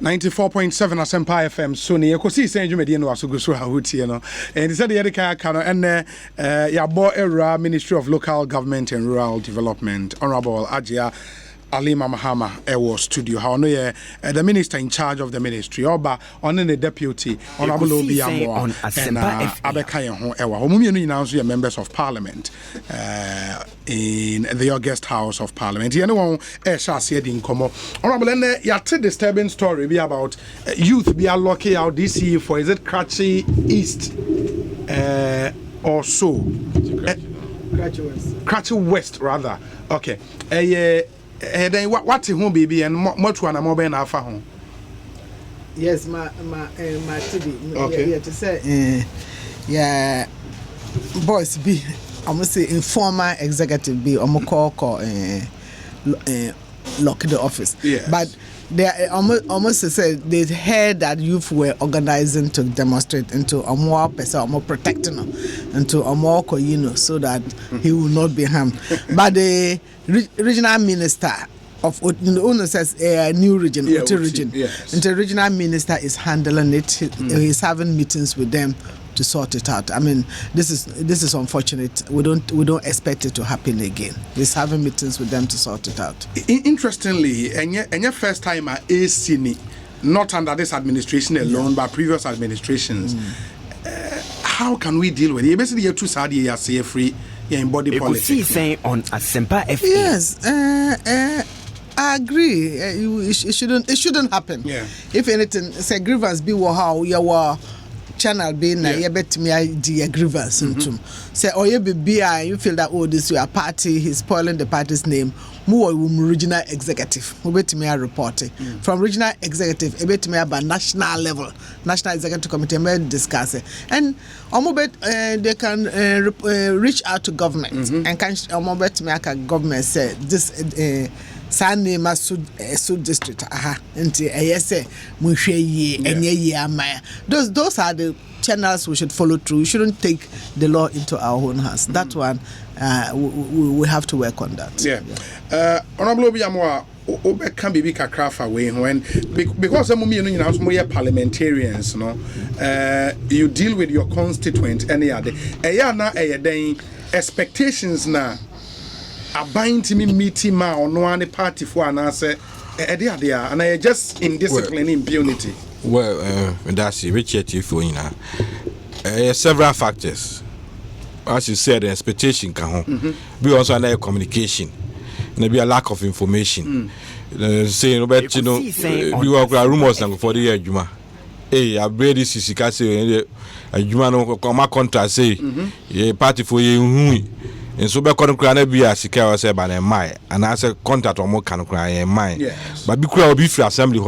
94.7 Asempa FM Sony Ekosiisen dwumadi no asogo so hawotie no and said the Erika Kano and Yabo Era Ministry of Local Government and Rural Development Honorable Hajia Alima Mahama Ewo studio how no the minister in charge of the ministry Oba on the deputy Honorable Hon.O.B Amoah and Abeka Hon Ewa Omumi no nyina so members of parliament in the August House of Parliament. You know, shall see the incomo. Honorable, and yet disturbing story be about youth be locking out this year for is it Kratchi East or so? Kratchi West rather. Okay. Then what home baby and much one more than half a home. Yes, my TV. Okay. Yeah, to say, yeah, boys be. I must say informal executive be call lock the office. Yes. But they almost said they heard that youth were organizing to demonstrate into a more person, more protecting them, into a more so that he will not be harmed. But the regional minister of says a new region, region. Yes. And the regional minister is handling it. He's having meetings with them to sort it out. I mean, this is unfortunate. We don't expect it to happen again. He's having meetings with them to sort it out. Interestingly, and your first time at ACNI, not under this administration alone, but previous administrations. How can we deal with it? Basically, you're too sad. You're say free. You're in body politics. Ekosiisen on Asempa FM. Yes, I agree. It shouldn't happen. Yeah. If anything, say grievance be how you were. Channel being a bet me idea grievance into say you feel that this your party he's spoiling the party's name more regional executive bet me report from regional executive bet me about national level national executive committee may discuss it and they can reach out to government and can bet me government say this Sane Masud district nti say munhwe yi enye yi amaya those are the channels we should follow through. We shouldn't take the law into our own hands. That one we have to work on that. Honorable Hon.O.B Amoah Obe can be kakra away when because some of parliamentarians you deal with your constituent any other expectations now a bind to me meeting ma or no any party for an answer and I just indiscipline impunity. Well, that's it. Richard, you for several factors. As you said, the expectation can be also under communication. Maybe a lack of information. Saying about we work rumors now for the year Juma. Hey, I read this is a Juma no come contract say party for you. And so, because the be a secure say by the mind, and I say contact or more can cry in mind. But because be free assembly,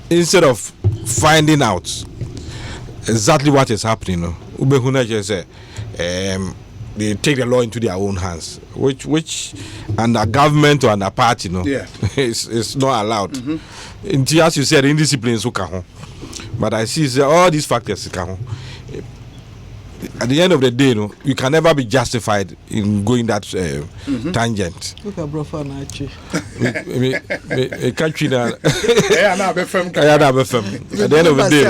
instead of finding out exactly what is happening, they take the law into their own hands, which under government or under party, is not allowed. Until, as you said, indiscipline so but I see all these factors. At the end of the day, you can never be justified in going that tangent. Look at Brofanachi. Country now. At the end of the day,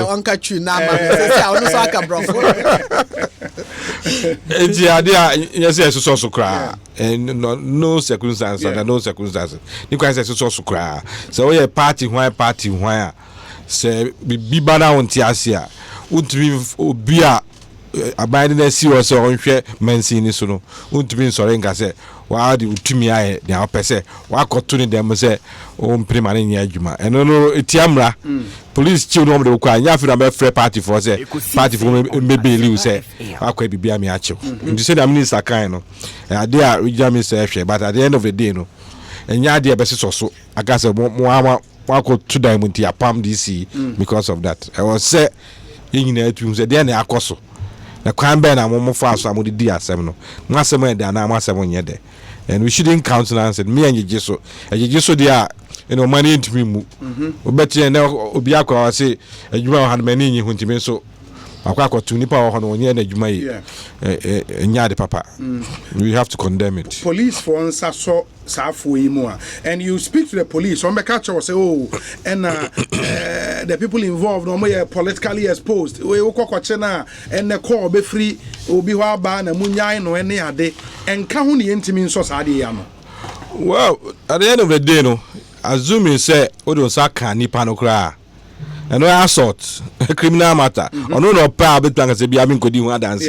yes, so cry. And no circumstance under no circumstances. You can say so cry. So we party why say be banner on Tiasia. Would be abiding the serious on share mention so no won't be sorry say why the utumi aye the opese wa kotuni dem say o mprimane nya adwuma eno no etiamra police chill no de kwa nya fi na be free party for say party for me believe say akwa bibia me achiw nti say the minister kan no ade a regional minister hwe but at the end of the day no enya ade be so aka say mo wa ko to diamond ya pam DC because of that I was say yina atu say dey na akoso the crime ben and one fast some of the DSM no. Masem and na masem yede. And we shouldn't countenance it. Me and you so they money into me. Obeti na obiakwa say adwuma han mani nyi huntime so akwa to nipa ho no nye na adwuma yi nya de papa. We have to condemn it. Police for answer so and you speak to the police, on the catch or say, oh, and the people involved are politically exposed. We and the call be free, will be ban and munya no any day, and Kahuni intimate society. Well, at the end of the day, no, assuming say, Odo Saka Nipanokra, and no assault, a criminal matter, or no power, but as a Biamin could do dance.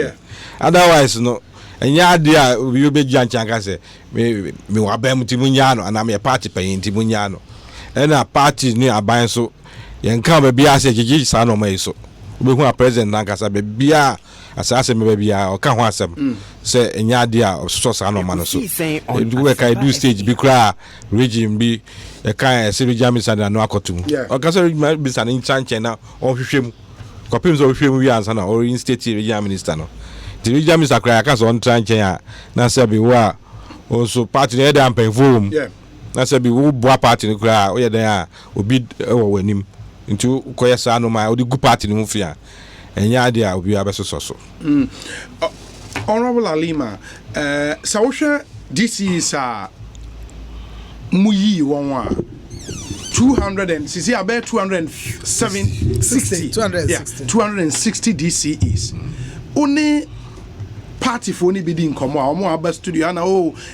Otherwise, no. And ya dia we be janchanga say me wa bem timunyano and am a party paying timunyano and a party ni aban so yen kan be bia say gigi sa no mai so we hu a president nankasa be bia asase me be bia o ka ho asem say enya dia so sa no man so we kai do stage bi kra regime bi e kan se regime sa na no akotum o ka say bi sa ni chanche na o hwehwem kopim so hwehwem wi ansa na o in state regime minister no the region Mr. Krayaka on Tranchea, Nasabi wa also party head and pay forum. Nasabi who boa party in the crowd, where they are, will be when him into Koyasano, my old good party in Mufia, and Yadia will be a better so. Honorable Alima, Sausha, this is Muyi Wanwa. 260 about 260 DCEs. Only party for any bidding come out more studio and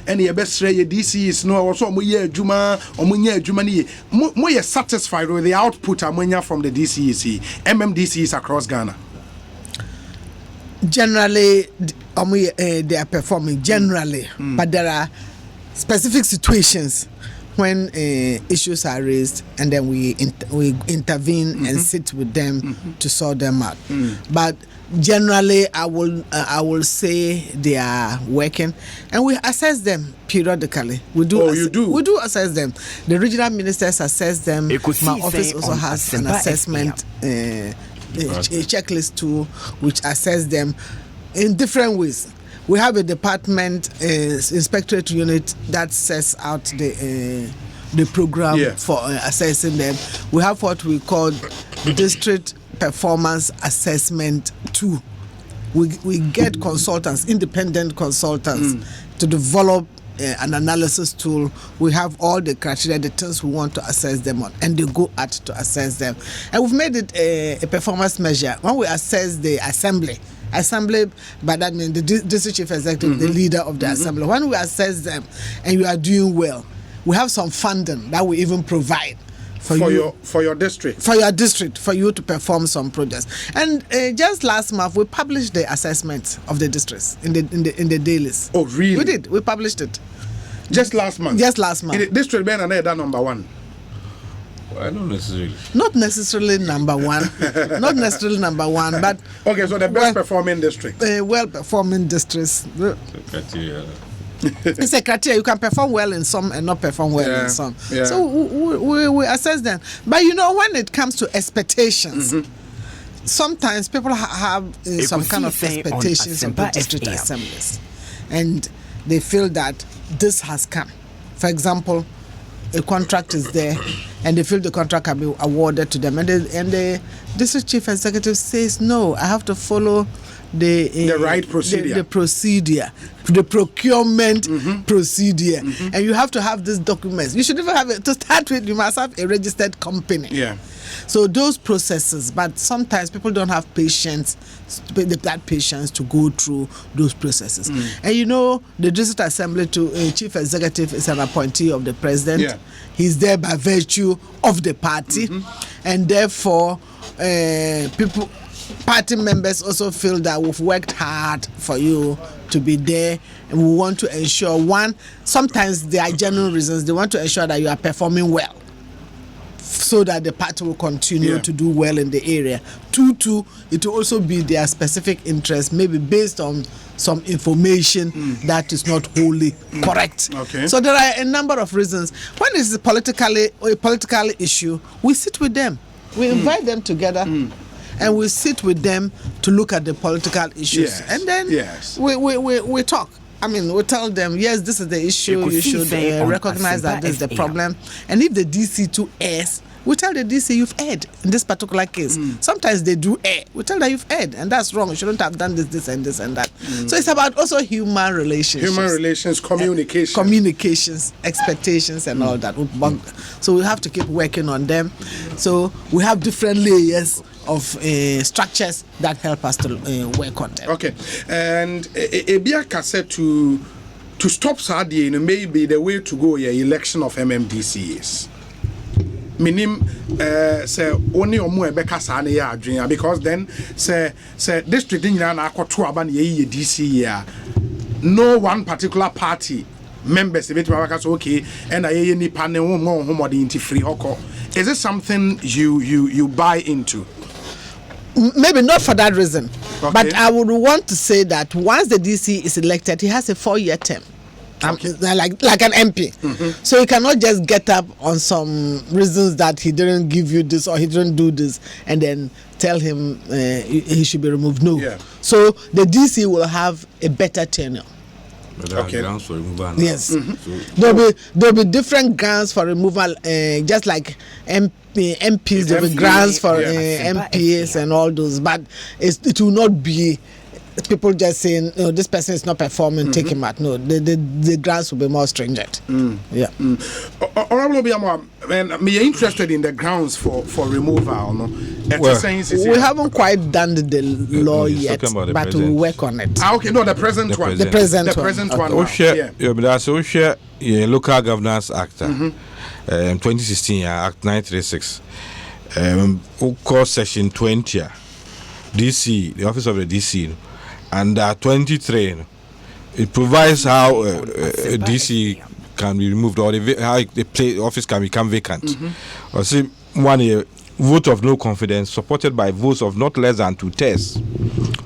any best DCs no also Juma or Munya Jumani more satisfied with the output ammonia from the DCEC MMDCs across Ghana. Generally they are performing generally, but there are specific situations when issues are raised and then we intervene and sit with them to sort them out. But generally, I will say they are working, and we assess them periodically. We do. We do assess them. The regional ministers assess them. My office also has an assessment a checklist too, which assess them in different ways. We have a department, inspectorate unit that sets out the program for assessing them. We have what we call district performance assessment 2. We get consultants, independent consultants, to develop an analysis tool. We have all the criteria, the things we want to assess them on, and they go out to assess them. And we've made it a performance measure. When we assess the assembly, by that means the district chief executive, the leader of the assembly. When we assess them and you are doing well, we have some funding that we even provide for your district, for you to perform some projects. And just last month we published the assessment of the districts in the dailies. Oh, really? We did. We published it just last month. In the district, Ben and that number one. Well, not necessarily. Not necessarily number one. Not necessarily number one, but okay. So the best performing district. Well performing districts. It's a criteria. You can perform well in some and not perform well in some. So we assess them. But when it comes to expectations, sometimes people have some kind of expectations of the district assemblies, and they feel that this has come. For example, a contract is there, and they feel the contract can be awarded to them, and the district chief executive says, "No, I have to follow the right procedure, the procurement procedure, and you have to have these documents. You should even have to start with. You must have a registered company. So those processes, but sometimes people don't have patience, that patience to go through those processes. And the district assembly chief executive is an appointee of the president. He's there by virtue of the party, and therefore party members also feel that we've worked hard for you to be there, and we want to ensure, one, sometimes there are genuine reasons. They want to ensure that you are performing well, so that the party will continue to do well in the area. Two, it will also be their specific interest, maybe based on some information that is not wholly correct. So there are a number of reasons. When it's a political issue, we sit with them. We invite them together, and we sit with them to look at the political issues. And then we talk. I mean, we tell them, yes, this is the issue. You should recognize that this is the problem. And if the DC2 errs, we tell the DC you've erred in this particular case. Sometimes they do err. We tell them you've erred, and that's wrong. You shouldn't have done this, and that. So it's about also human relations. Human relations, communication. Communications, expectations, and all that. So we have to keep working on them. So we have different layers of structures that help us to work on them. Okay. And Ebia cassette to stop Sadia, maybe the way to go, election of MMDCs. Minim say only omu ebeka sa na ya adwen because then say district nyina na akoto aba na ye DC ya no one particular party members bit ma say okay and ye nipa ne ho homodin ti free hoko. Is it something you buy into? Maybe not for that reason, okay. But I would want to say that once the DC is elected, he has a 4-year term. Okay. Like an MP. So you cannot just get up on some reasons that he didn't give you this or he didn't do this and then tell him he should be removed. No. Yeah. So the DC will have a better tenure. Okay. Grounds for removal. Yes. So there'll be different grounds for removal, just like MPs. There'll be grounds for MPs and all those, but it will not be people just saying, "No, this person is not performing, take him out." No, the grounds will be more stringent. Yeah. Honorable Obi Amoah, me interested in the grounds for removal. No, well, we haven't quite done the law yet, but we'll work on it. Okay, no, the present one. The present one. Okay. Yeah, Local Governance Act, 2016, Act 936, Section 20, DC, the Office of the DC. And 23, it provides how DC can be removed or how the office can become vacant. Or see, 1 year, vote of no confidence supported by votes of not less than 2/3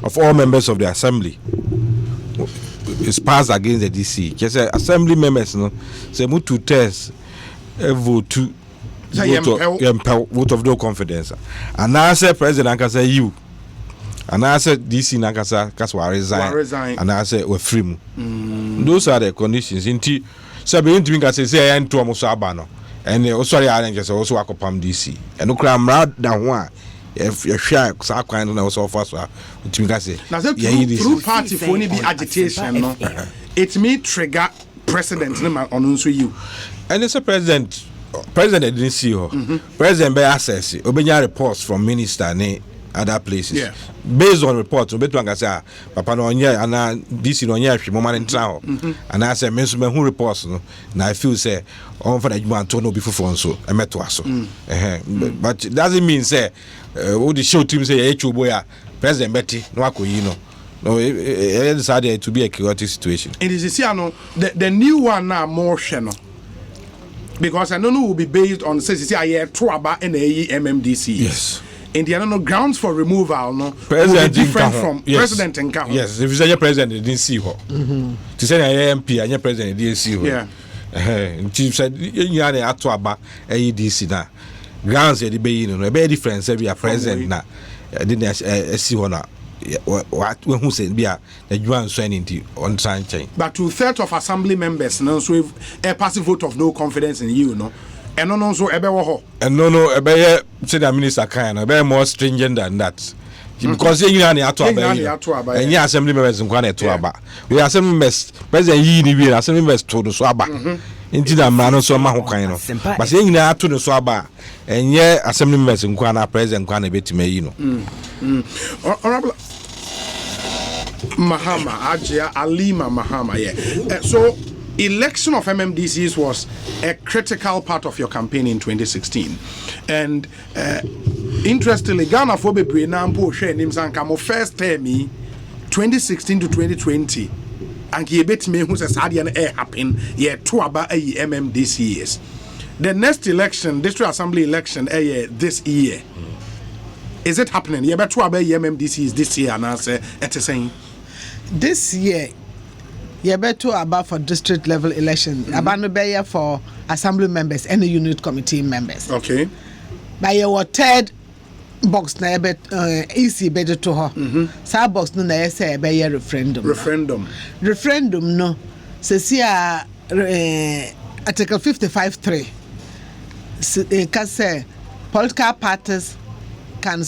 of all members of the assembly is passed against the DC. Just assembly members, no, say 2/3 vote to vote of no confidence. And now say President can say you. And I said DC Nakasa Kaswa resign. And I said we're free. Those are the conditions. Inti Sabi Intiminka say I to almost abano. And also I just also akopam DC. And ukram rad da one if you're shy, Sakwan and also first Intiminka say. Now through party for only be agitation, no. It may trigger precedent on unso you. And it's a president didn't see her. President by access, Obenya reports from minister other places. Yeah. Based on reports, Papa no nya and DC no nya hwe mama ntra and I say mensume who reports no na I feel say on for the man to no be fufu nso emeto aso. But it doesn't mean say all the show team say boy president Betty no akoyi no. No, it decided to be a chaotic situation. It is the new one now more no. Because I don't know will be based on say I hear Tuaba and MMDC. Yes. And the other grounds for removal, no, president different from yes. President and Kaho. Yes, if you say your president didn't see her. To say an MP and your president didn't see her. Yeah. Chief said you are at Tuaba AEDC now. Grounds the be no be different say we are president na. Didn't see her now. What when who said be a you are into on trying change. But 2/3 of assembly members no so a passive vote of no confidence in you, no. And no so ebe wo ho. And no ebe say the minister kind ebe more stringent than that. Because you are near to aba. And you assembly members in Kwana to aba. We assembly members president yi ni we assembly members to the so aba. Inti da mrano so ma ho kan no. But say you na to the so aba. And ye assembly members in Kwana president Kwana betime yi no. Honorable Mahama, Hajia Alima Mahama, yeah. So election of MMDCs was a critical part of your campaign in 2016, and interestingly, Ghana for bebre na mpo hwe nim sanka mo first term 2016 to 2020, and he bet me who says Adian air happen yeah to about MMDCs. The next election, district assembly election, this year. Is it happening? You bet to about MMDCs this year, and I say it is saying this year. You better about for district level election. About no better for assembly members and the unit committee members. Okay. By your third box na easy better to her. Sa box no na say be referendum. Referendum no. Se Article 55(3. Can say political parties can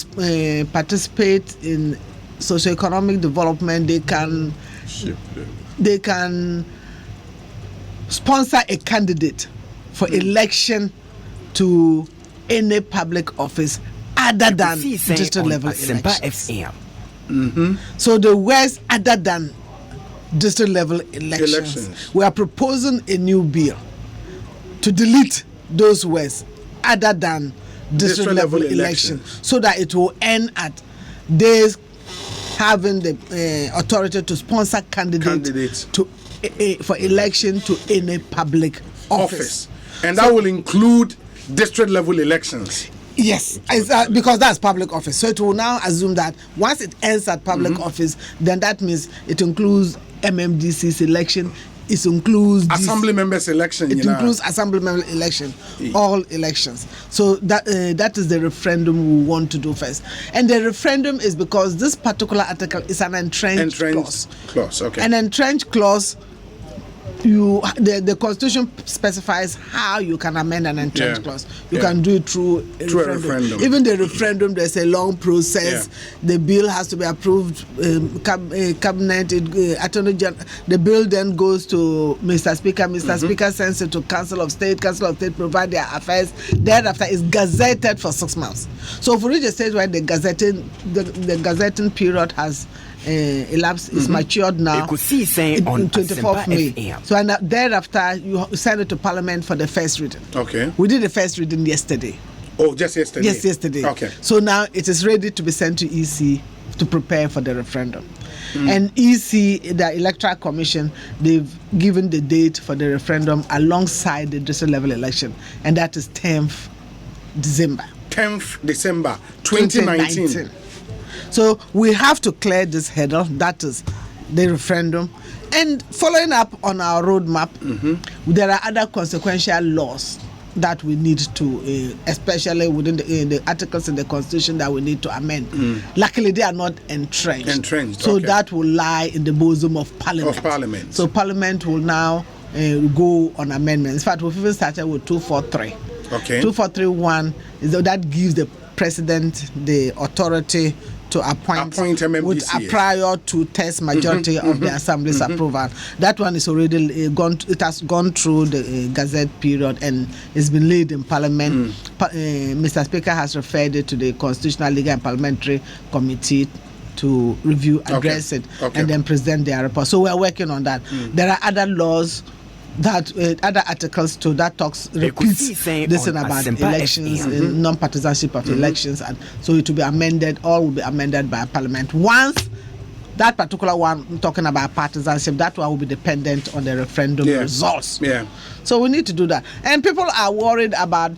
participate in socio-economic development. They can sponsor a candidate for election to any public office other than district level elections. So the words other than district level elections, we are proposing a new bill to delete those words other than district level election, so that it will end at they having the authority to sponsor candidates to for election to any public office. And that will include district level elections. Yes, because that's public office. So it will now assume that once it ends at public office, then that means it includes MMDC's election. It includes assembly members election. It includes assembly member election, all elections. So that is the referendum we want to do first. And the referendum is because this particular article is an entrenched clause. Okay. An entrenched clause. The Constitution specifies how you can amend an entrenched clause. You can do it through a referendum. Even the referendum, there's a long process. The bill has to be approved, cabinet, attorney general. The bill then goes to Mr. Speaker. Mr. Speaker sends it to Council of State. Council of State provide their affairs. Thereafter, it's gazetted for 6 months. So for each state where the gazetting period has elapsed, is matured now. Ekosiisen on 24th May. So and thereafter you send it to Parliament for the first reading. Okay. We did the first reading yesterday. Oh, just yesterday. Yes, yesterday. Okay. So now it is ready to be sent to EC to prepare for the referendum. And EC, the Electoral Commission, they've given the date for the referendum alongside the district level election, and that is 10th December. 10th December 2019. So we have to clear this hurdle, that is the referendum. And following up on our roadmap, there are other consequential laws that we need to, especially within the articles in the Constitution that we need to amend. Luckily, they are not entrenched. So that will lie in the bosom of Parliament. So Parliament will now go on amendments. In fact, we've even started with 243. Okay. 2431 is that gives the President the authority to appoint MMDC, with a prior to test majority of the Assembly's approval. That one is already gone. It has gone through the Gazette period and it's been laid in Parliament. Mr. Speaker has referred it to the Constitutional, Legal and Parliamentary Committee to review, address it, and then present their report. So we are working on that. There are other laws that other articles too that repeats this thing about elections, non-partisanship of elections, and so it will be amended. All will be amended by Parliament. Once that particular one talking about partisanship, that one will be dependent on the referendum results. So we need to do that. And people are worried about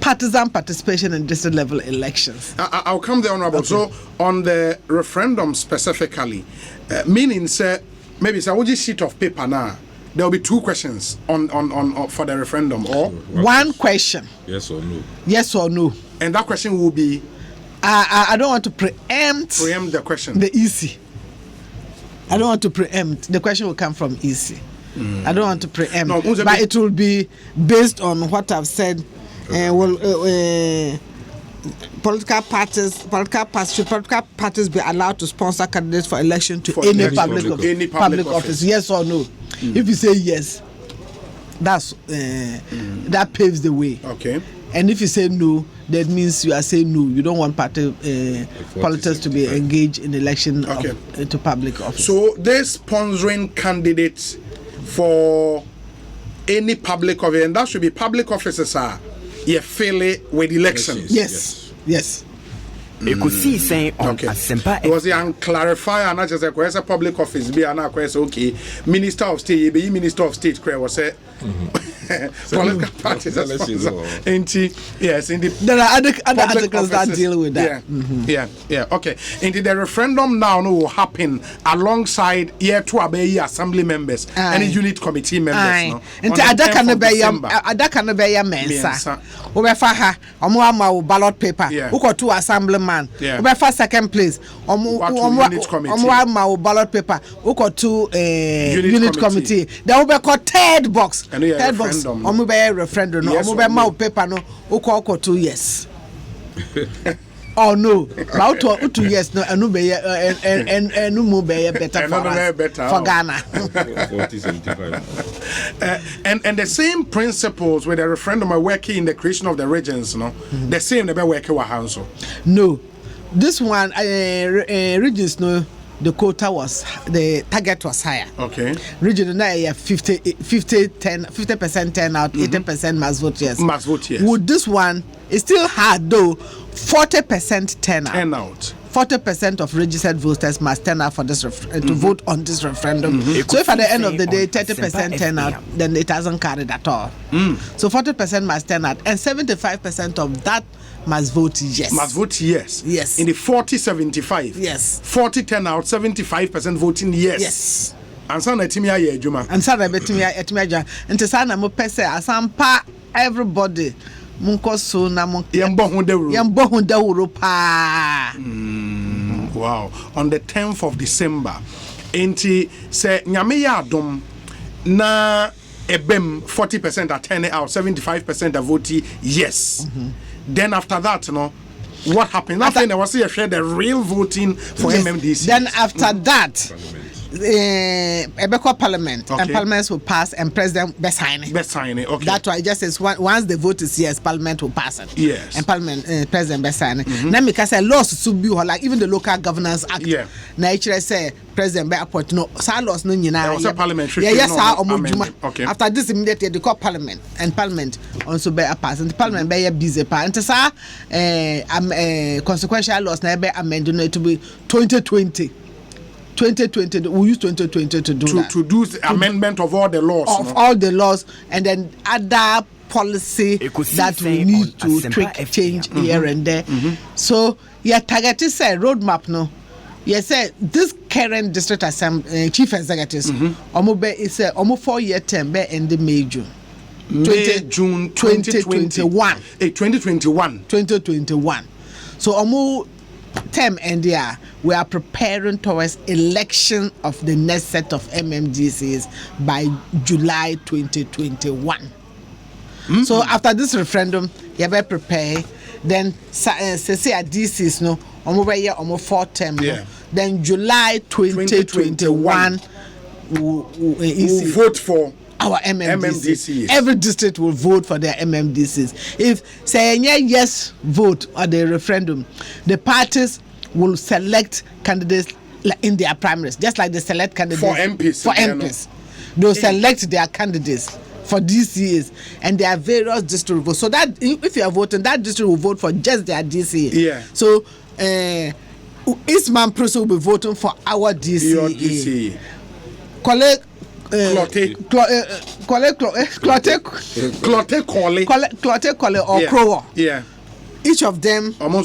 partisan participation in district level elections. I'll come there, Honorable. Okay. So on the referendum specifically, meaning say maybe it's a sheet of paper now. There will be 2 questions on for the referendum, or one question. Yes or no. Yes or no. And that question will be. I don't want to preempt the question. The EC. I don't want to preempt. The question will come from EC. I don't want to preempt, but it will be based on what I've said. Political parties be allowed to sponsor candidates for election to any public office? Yes or no? If you say yes, that's that paves the way. Okay. And if you say no, that means you are saying no. You don't want politics to be engaged in election to public office. So they're sponsoring candidates for any public office, and that should be public offices are fill it with elections. Yes. Ekosiisen on Asempa. It was the clarify and not just a public office be an okay. Minister of State, be Minister of State was say political parties. Yes, indeed. There are other articles that deal with that. Okay. Indeed, the referendum now will happen alongside year 2 assembly members and unit committee members. Into Adaka Mensa. Obefaha, Omoah Amoah ballot paper. Who got 2 assembly man. Yeah. We first second place. Unit committee. My ballot paper. We got to unit committee. Then we call third box. Third box. We be referendum. We be my paper no. We call 2 years. Oh no! About 2 years no, and no be and no more be better for us for Ghana. 40-75. And the same principles with the referendum are working in the creation of the regions, no. The same they be working with Hanso. No, this one regions no. The quota was the target was higher. Okay. Region now 50% turnout, 80% must vote yes. Must vote yes. With this one, it's still hard though. 40% turnout. 40% of registered voters must turn out for this to vote on this referendum. So if at the end of the day 30% turnout, then it hasn't carried at all. So 40% must turn out, and 75% of that must vote yes. Must vote yes. Yes. In the 40-75. Yes. 40 turnout, 75% voting yes. Yes. And so na timi aye adwuma. And so na betimi adwuma. Nti sa na mo pese asampa everybody munko so na mo yembo ho dawuro pa. Wow. On the 10th of December, enti se nyame ya Adom na ebem 40% are turning out, 75% are voting yes. Then after that, what happened? After there was the real voting for MMDC. Then after that, Ebeko Parliament, and Parliament will pass, and President be signing. Okay. That's why it just says once the vote is yes, Parliament will pass it. Yes. And Parliament, President be signing. Now because laws to be like even the Local Governance Act. Yeah. Now actually say President be appoint no. Sa laws no nyina. There was a parliamentary. Yes, okay. After this immediately they call Parliament, and Parliament also be a pass, and the Parliament be busy pa. And sa consequential laws na be amended to be 2020. 2020, we use 2020 to do that. To do the amendment of all the laws. All the laws, and then other policy that we need to tweak, change here and there. So, yeah, target is a roadmap, no? Yes, this current district assembly chief executives, is a almost 4-year term, be in the May, June. June 2021. 2021. So, term and we are preparing towards election of the next set of MMDCs by July 2021. So after this referendum, you better prepare. Then say DCs no, almost 4 term. Yeah. Then July 2021, we'll vote for our MMDCs. MMDCs. Every district will vote for their MMDCs. If say yes vote on the referendum, the parties will select candidates in their primaries, just like they select candidates for MPs. They'll select their candidates for DCAs, and there are various district votes. So that if you are voting, that district will vote for just their DCA. Yeah. So Eastman Proso will be voting for our DCA. Your DCA. Clote or Crower. Yeah. Each of them they will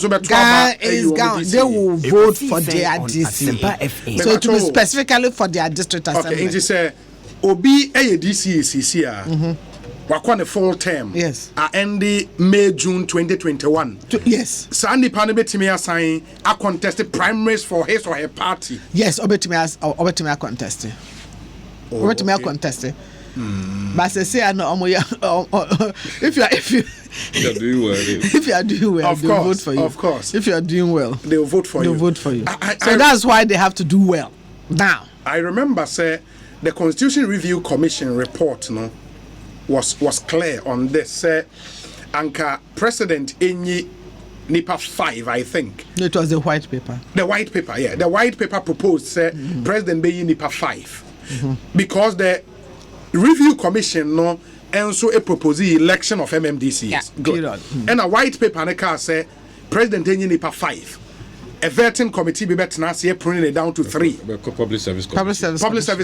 vote for their DC. So it will be specifically for their district assembly. Okay, and you say Obi DCCC wakwa full term. Yes. End May June 2021. Yes. Sandy Pane betimi assign a contested primaries for his or her party. Yes, obetimi contest. But say I know if you are doing well, of they'll course, vote for you. Of course. If you are doing well, they'll vote for you. So that's why they have to do well. Now, I remember say the Constitution Review Commission report was clear on this. Say Anka President Enyi Nipa 5, I think. It was the white paper. The white paper, yeah. The white paper proposed say President Beyi Nipa 5. Because the Review Commission and so a proposed election of MMDCs. Yeah, good. And a white paper and a car say President Enyi Nipa 5. A vetting committee be better now see putting it down to 3. Public Service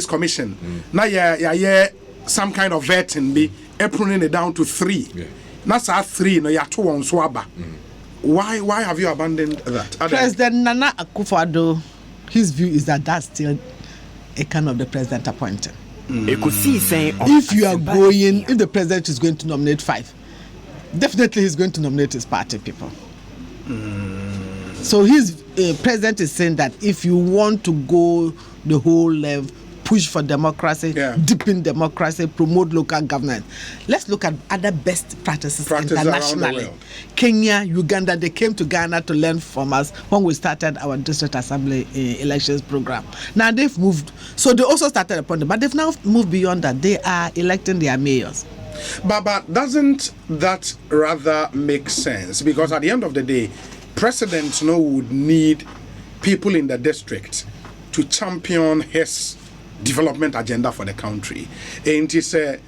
Commission. Now yeah, some kind of vetting be putting it down to 3. Yeah. Now say 3 no ya 2 on swaba. Why have you abandoned that? President Nana Akufo-Addo, his view is that that's still a kind of the president appointing. If you are going, if the president is going to nominate 5, definitely he's going to nominate his party people. So his president is saying that if you want to go the whole length, push for democracy, deepen democracy, promote local government. Let's look at other best practices internationally. Kenya, Uganda, they came to Ghana to learn from us when we started our district assembly elections program. Now they've moved, so they also started upon them, but they've now moved beyond that. They are electing their mayors. But doesn't that rather make sense? Because at the end of the day, presidents would need people in the district to champion his development agenda for the country. And he said,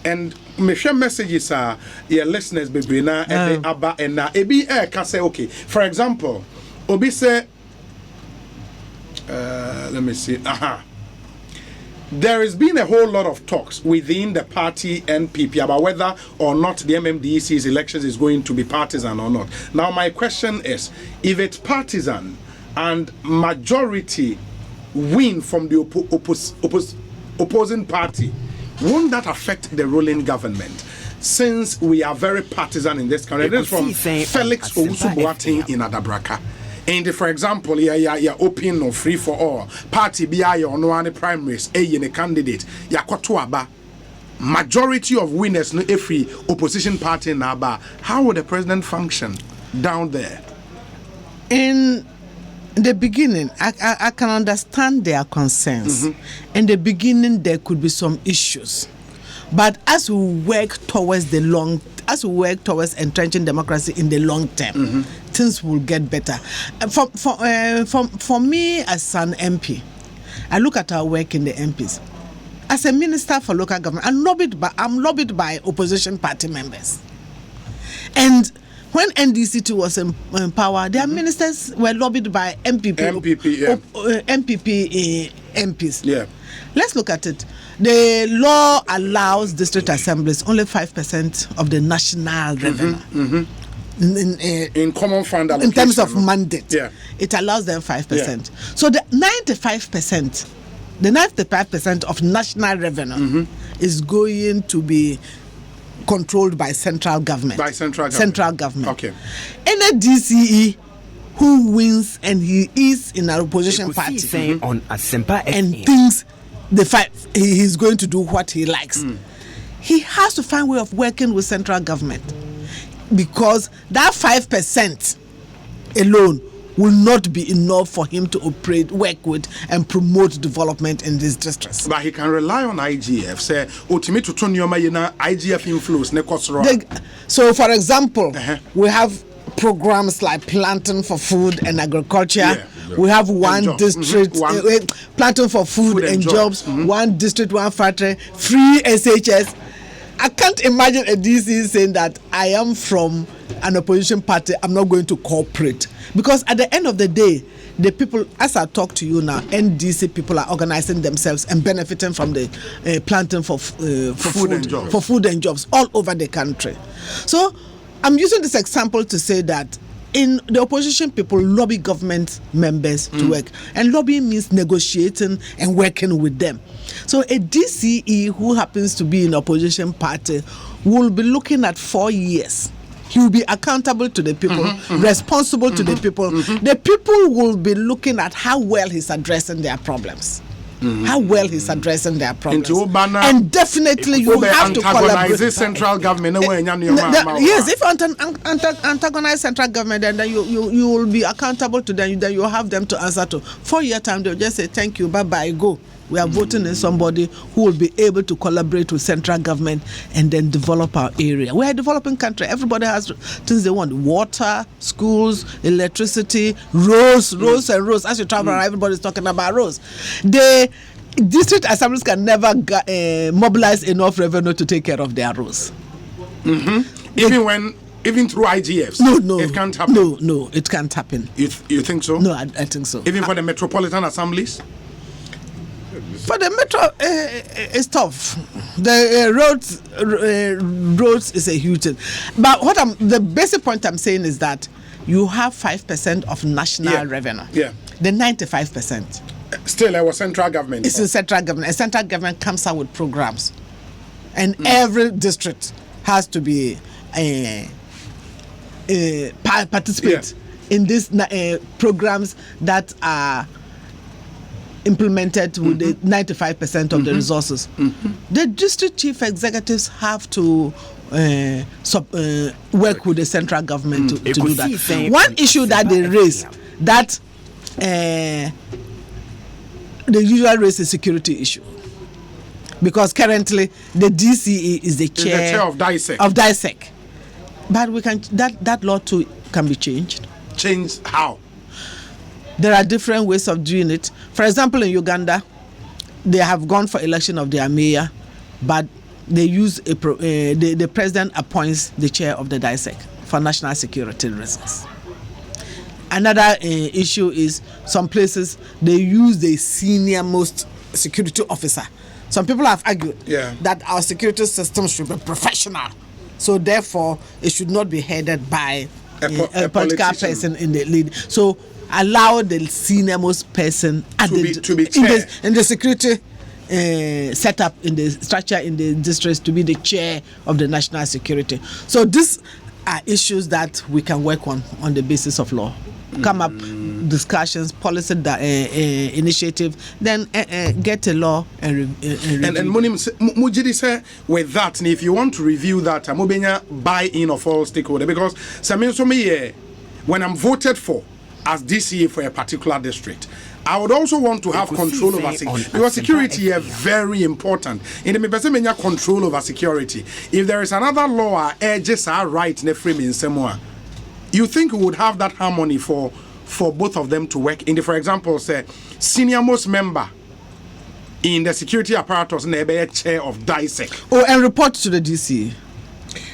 and my messages are your listeners be na and aba and na ebi can say okay. For example, Obi say let me see. There has been a whole lot of talks within the party NPP about whether or not the MMDC's elections is going to be partisan or not. Now my question is, if it's partisan and majority win from the opposing party, won't that affect the ruling government? Since we are very partisan in this country. This is from Felix Owusu-Boateng in Adabraka. And for example, open or free for all. Party BI or no one primaries, a candidate, Yakotuaba. Majority of winners no every opposition party in Aba. How would the president function down there? In the beginning, I can understand their concerns. In the beginning, there could be some issues, but as we work towards entrenching democracy in the long term, things will get better. For me as an MP, I look at our work in the MPs. As a minister for local government, I'm lobbied by opposition party members, and when NDC2 was in power, their ministers were lobbied by MPs. Yeah. Let's look at it. The law allows district assemblies only 5% of the national revenue. In common fund allocation. In terms of mandate, it allows them 5%. Yeah. So the 95% of national revenue is going to be controlled by central government. Central government. Okay. Any DCE who wins and he is in an opposition party on Asempa and thinks he's going to do what he likes, he has to find a way of working with central government, because that 5% alone will not be enough for him to work with and promote development in these districts. But he can rely on IGF. Say, ultimately to turn your IGF influence. So, for example, we have programs like planting for food and agriculture. Yeah. We have one district planting for food and jobs. One district, one factory, free SHS. I can't imagine a DC saying that I am from an opposition party, I'm not going to cooperate. Because at the end of the day, the people, as I talk to you now, NDC people are organizing themselves and benefiting from the planting for food and jobs all over the country. So I'm using this example to say that in the opposition, people lobby government members to work, and lobbying means negotiating and working with them. So a DCE who happens to be in opposition party will be looking at 4 years. He will be accountable to the people, responsible to the people. The people will be looking at how well he's addressing their problems. How well he's addressing their problems. And definitely you have to collaborate. Central government. Yes, if you antagonize central government, then you will be accountable to them. Then you have them to answer to. 4 year time, they'll just say, thank you, bye-bye, go. We are voting in somebody who will be able to collaborate with central government and then develop our area. We're a developing country. Everybody has things they want: water, schools, electricity, roads. As you travel around, everybody's talking about roads. The district assemblies can never mobilize enough revenue to take care of their roads. Even through IGFs? No. It can't happen. No, it can't happen. You think so? No, I think so. Even for the metropolitan assemblies? For the metro, it's tough. The roads is a huge thing. But the basic point I'm saying is that you have 5% of national revenue. Yeah. The 95%. Still, our central government. It's in central government. A central government comes out with programs, and every district has to be participate in these programs that are implemented with the 95% of the resources. The district chief executives have to work with the central government to do that. One issue that they raise that they usually raise a security issue, because currently the DCE is the chair of DISEC. But we can that law too can be changed. Change how? There are different ways of doing it. For example, in Uganda, they have gone for election of their mayor, but they use the president appoints the chair of the DISEC for national security reasons. Another issue is some places they use the senior most security officer. Some people have argued that our security system should be professional, so therefore it should not be headed by a political person in the lead. So allow the senior most person to be in the security setup, in the structure in the districts, to be the chair of the national security. So these are issues that we can work on the basis of law. Come up discussions, policy initiative, then get a law and review. And Mujidi say with that, if you want to review that, Mobenya buy-in of all stakeholders, because when I'm voted for as DCA for a particular district, I would also want to have control over security, because security is very important. In the Mepesemenya control over security. If there is another law, edges are right in the frame in somewhere. You think we would have that harmony for both of them to work in the, for example, say senior most member in the security apparatus and the chair of DISEC. Oh, and report to the DC.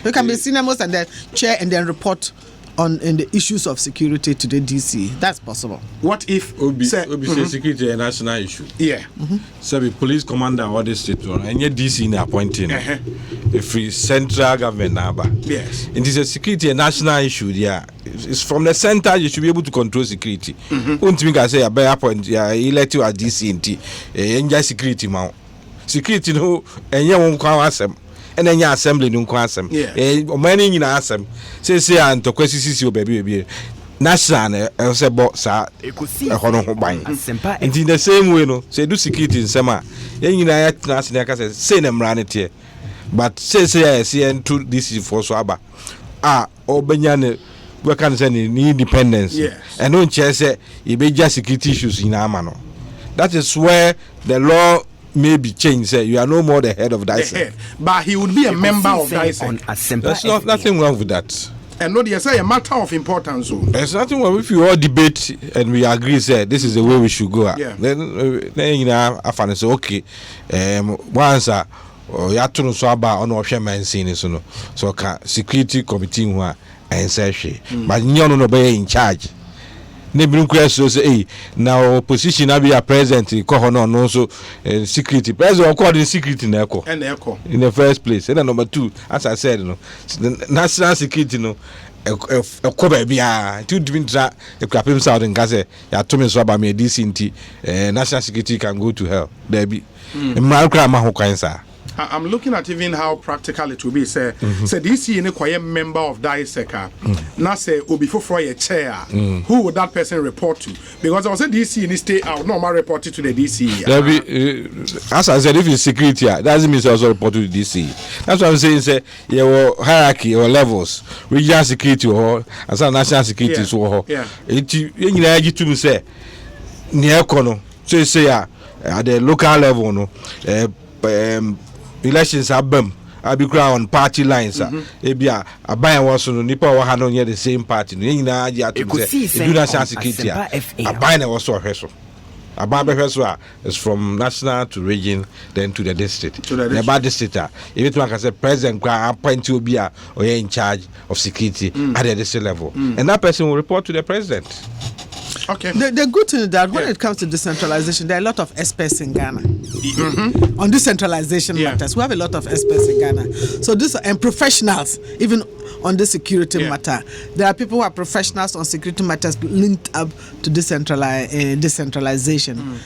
You can be senior most and then chair and then report on in the issues of security to the DC. That's possible. What if Obi say security a national issue? Yeah. So the police commander or the state and your DC in appointing a free central government number. Yes. It is a security a national issue. Yeah. It's from the center you should be able to control security. Won't think I say a better point, yeah, elect you as DC and security man. Security no and you won't call us. And then your assembly no kwasem many in asem say and to kwesisi baby national say bo sa Hon.O ban in the same way no say do security in sama nyina ya national ka say na mranete but say and to this is for so aba obenya ne we can say ni independence and no chair say e be just security issues in amano. That is where the law may be changed. Say you are no more the head of DISEC, but he would be a member of DISEC. There's nothing wrong with that. And no, there's a matter of importance. There's nothing wrong if you all debate and we agree. Say this is the way we should go. Then you know, I find say okay. Once you have to so about on option man scene so security committee who and say she, but you no be in charge. So say now opposition na be a president no so security president called the security na in the first place. And number 2, as I said, the national security no to didn't try a crap himself in Gaza. Ya told me so about me DC national security can go to hell. There be I'm looking at even how practical it will be. Say this is a member of DISEC. Now say Obi for a chair. Who would that person report to? Because I was saying DC in stay out. No, I report it to the DC. As I said, if it's security, that doesn't mean also report to the DC. That's what I'm saying. Say your hierarchy or levels, regional security or as a national security. So it you to say near kono. So say at the local level, no. Elections are bum. I be on party lines. Ebia Abaya was on Nipa or Hanon near the same party. Do not chance security. Abaya was so hustle. Abaya is from national to region, then to the district. The bad district. If it can say president appoint to be or in charge of security at the district level, and that person will report to the president. Okay. The good thing is that when it comes to decentralization, there are a lot of experts in Ghana. On decentralization matters, we have a lot of experts in Ghana. So this and professionals, even on the security matter, there are people who are professionals on security matters linked up to decentralization,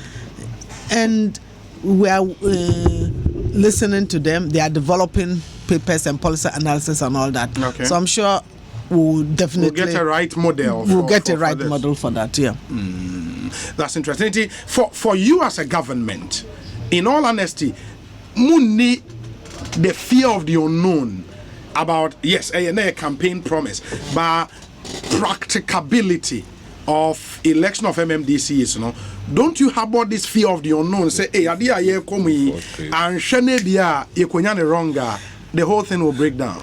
and we are listening to them. They are developing papers and policy analysis and all that. So I'm sure will definitely get a right model. We'll get a right model for that. Yeah. That's interesting. For you as a government, in all honesty, Muni, the fear of the unknown about a campaign promise, but practicability of election of MMDCs, don't you have about this fear of the unknown? Say, hey, adia ye komi and shene dia ye konyane wronga, the whole thing will break down.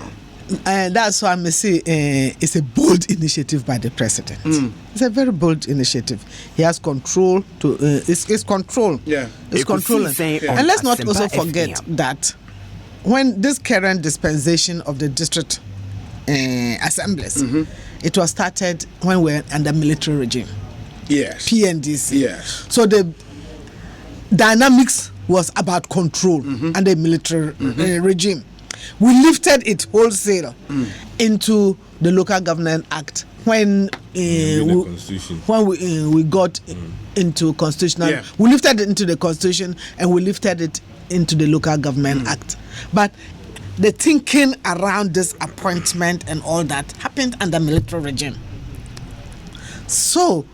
And that's why I say it's a bold initiative by the president. It's a very bold initiative. He has control to it's control. Yeah, it's controlling. And let's not also forget that when this current dispensation of the district assemblies, it was started when we were under military regime. Yes. PNDC. Yes. So the dynamics was about control under military regime. We lifted it wholesale into the Local Government Act when we got into constitutional. Yeah. We lifted it into the Constitution and we lifted it into the Local Government Act. But the thinking around this appointment and all that happened under military regime. So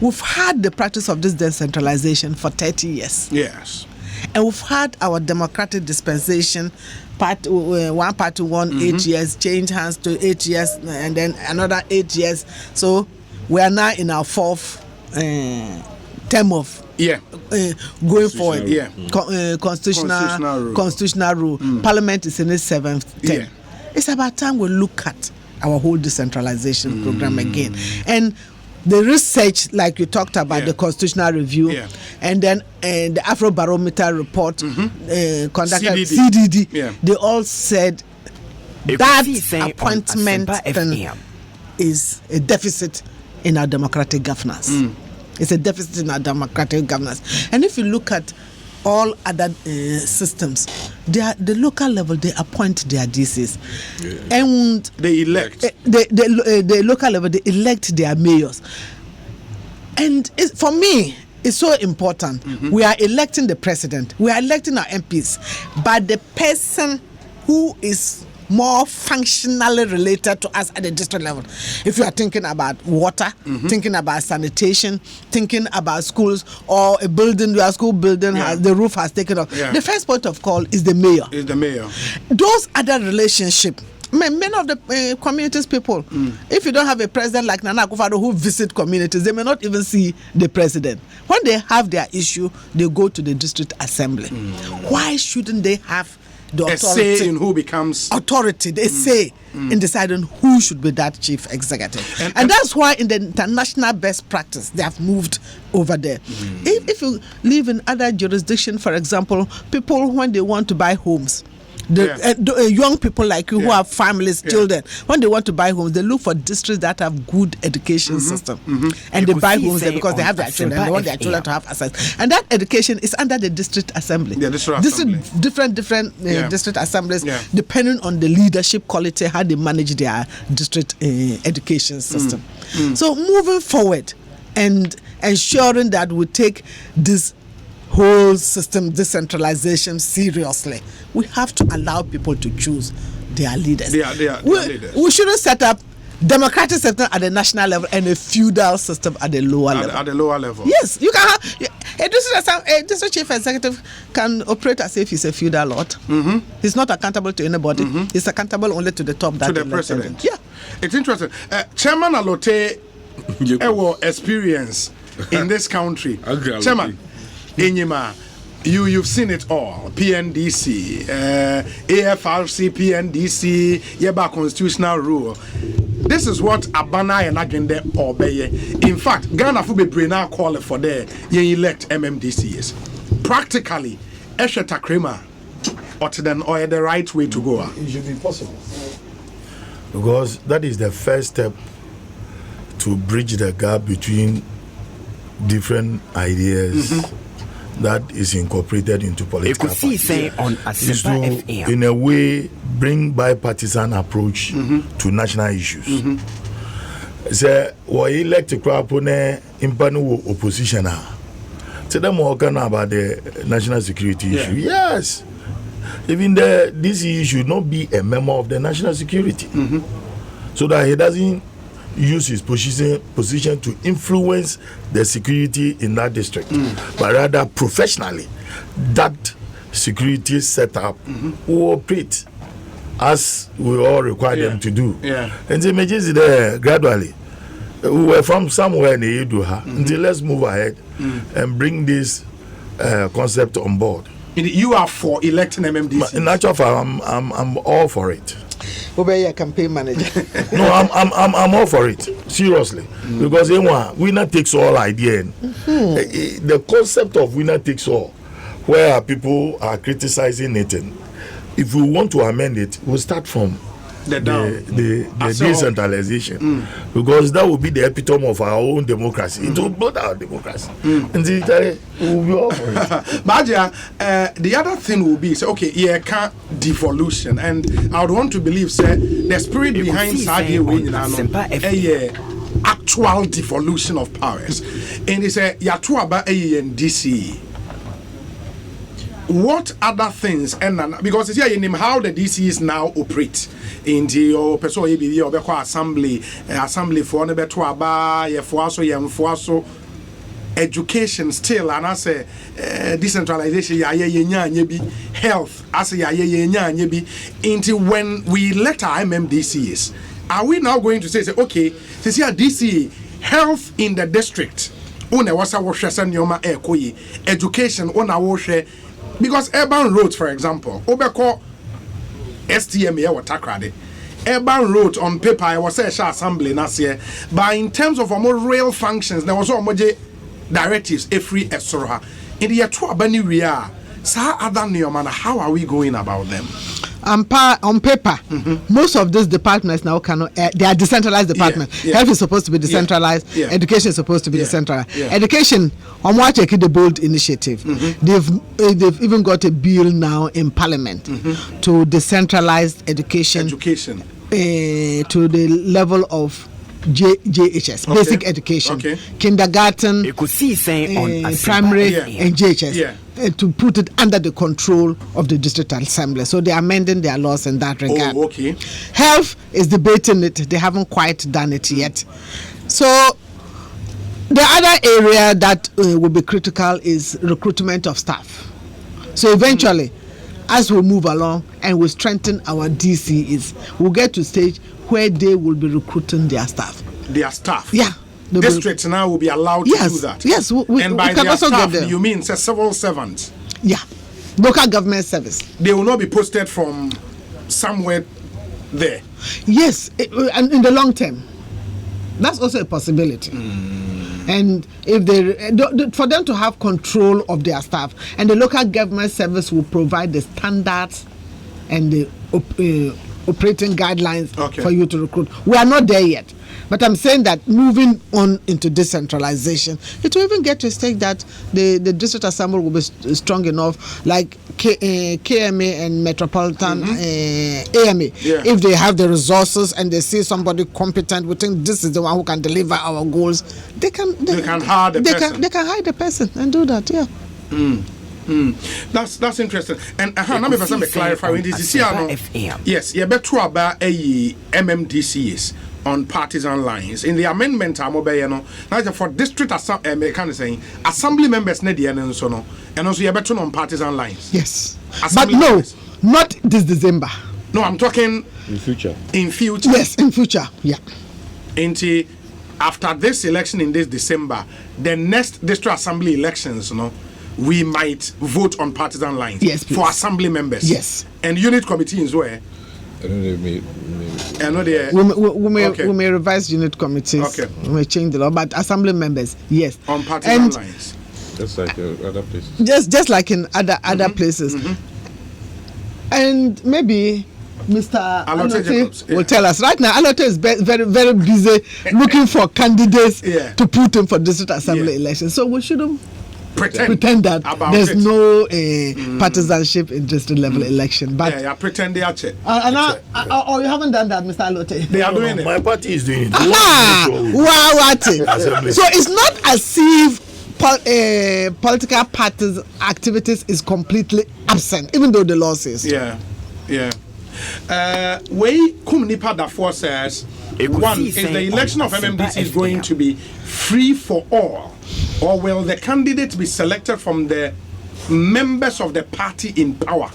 we've had the practice of this decentralization for 30 years. Yes. And we've had our democratic dispensation, one party 8 years, change hands to 8 years, and then another 8 years. So we are now in our fourth term of going forward. Yeah. Constitutional rule. Parliament is in its seventh term. Yeah. It's about time we look at our whole decentralization program again. And the research, like you talked about, the constitutional review, and then the Afrobarometer report, conducted CDD, they all said that appointment is a deficit in our democratic governance. It's a deficit in our democratic governance. And if you look at all other systems, the local level, they appoint their DCs. And they elect. The local level, they elect their mayors. And for me, it's so important. We are electing the president. We are electing our MPs. But the person who is more functionally related to us at the district level. If you are thinking about water, thinking about sanitation, thinking about schools, or a building, your school building, the roof has taken off. The first point of call is the mayor. Those other relationships, many of the communities people, if you don't have a president like Nana Akufo-Addo who visit communities, they may not even see the president. When they have their issue, they go to the district assembly. Why shouldn't they have the authority, say in who becomes authority? They say in deciding who should be that chief executive, and that's why in the international best practice they have moved over there. If you live in other jurisdictions, for example, people when they want to buy homes, young people like you who have families, children, when they want to buy homes, they look for districts that have good education system, and they buy homes there because they have their children. They want their children to have access, and that education is under the district assembly. Different district assemblies, depending on the leadership quality, how they manage their district education system. So moving forward and ensuring that we take this whole system decentralization seriously, we have to allow people to choose their leaders. We shouldn't set up democratic system at the national level and a feudal system at the lower level. At the lower level. Yes, you can have a district chief executive can operate as if he's a feudal lord. He's not accountable to anybody. He's accountable only to the top. To the president. Yeah, it's interesting. Chairman Alote, experience in this country. Chairman. Inyima, you've seen it all. PNDC, AFRC, PNDC, Yeba constitutional rule. This is what Abana and Agenda obey. In fact, Ghana Fube Brena call for there, you elect MMDCs. Practically, Esheta Krema, or the right way to go. It should be possible. Because that is the first step to bridge the gap between different ideas. That is incorporated into political parties. Is to, in a way, bring bipartisan approach to national issues. So, we elect a crop on opposition. Tell them what about the national security issue. Yes. Even this issue should not be a member of the national security. so that he doesn't use his position to influence the security in that district, but rather professionally that security setup will operate as we all require them to do. And the images there gradually. We were from somewhere in the Iduha. Until let's move ahead and bring this concept on board. You are for electing MMDC? In actual fact, I'm all for it. Obey your campaign manager. No, I'm all for it. Seriously, because winner takes all idea. The concept of winner takes all, where people are criticizing it, and if we want to amend it, we'll start from the decentralization, because that will be the epitome of our own democracy. It will build our democracy, and we'll be all for it. Hajia, the other thing will be, can't devolution, and I would want to believe, the spirit behind actual devolution of powers, and it's a Yatuaba and DC. What other things, and because it's here in him how the DCs now operate into your person assembly for the better education still, and I say decentralization health as into when we let our MMDCs, are we now going to say okay, this here DC health in the district education on our because urban roads, for example, Obeko STM here or Takrade. Urban roads on paper, I was saying assembly last year, but in terms of more real functions, there was almost directives every Esoroha. In the year 2 we are. Sa other Neomana, how are we going about them? On paper, most of these departments now cannot. They are decentralized departments. Health is supposed to be decentralized. Education is supposed to be decentralized. Education, Amoah taking the bold initiative. They've even got a bill now in Parliament to decentralize education to the level of JHS, basic education, kindergarten, Ekosiisen primary, and JHS. To put it under the control of the district assembly. So they are amending their laws in that regard. Health is debating it. They haven't quite done it yet. So the other area that will be critical is recruitment of staff. So eventually, as we move along and we strengthen our DCs, we'll get to a stage where they will be recruiting their staff. Yeah. Districts now will be allowed to do that. Yes, and by their staff, you mean civil servants? Yeah, local government service. They will not be posted from somewhere there. Yes, and in the long term, that's also a possibility. And if they, for them to have control of their staff, and the local government service will provide the standards and the operating guidelines for you to recruit. We are not there yet. But I'm saying that moving on into decentralization, it will even get to a stage that the district assembly will be strong enough, like KMA and Metropolitan AMA. If they have the resources and they see somebody competent, we think this is the one who can deliver our goals, they can hire the person. They can hire the person and do that. That's interesting. And let me clarify when this is yes, you better about MMDCs on partisan lines. In the amendment, for district assembly members, and also you better on partisan lines. Yes, but no, not this December. No, I'm talking in future. Yes, in future. Yeah. Into after this election in this December, the next district assembly elections, we might vote on partisan lines. Yes, please. For assembly members. Yes. And unit committee is where. We may revise unit committees. We may change the law, but assembly members, yes. On partisan lines. Just like other places. Just like in other places. And maybe Mr. Alote will tell us. Right now, Alote is very, very busy looking for candidates to put in for district assembly elections. So we shouldn't pretend that there's no partisanship in district level election. But pretend they are check. You haven't done that, Mr. Alote. They are doing it. My party is doing it. So it's not as if political parties' activities is completely absent, even though the law says. We come nipa da forces One, is the election of MMDC is going to be free for all, or will the candidate be selected from the members of the party in power?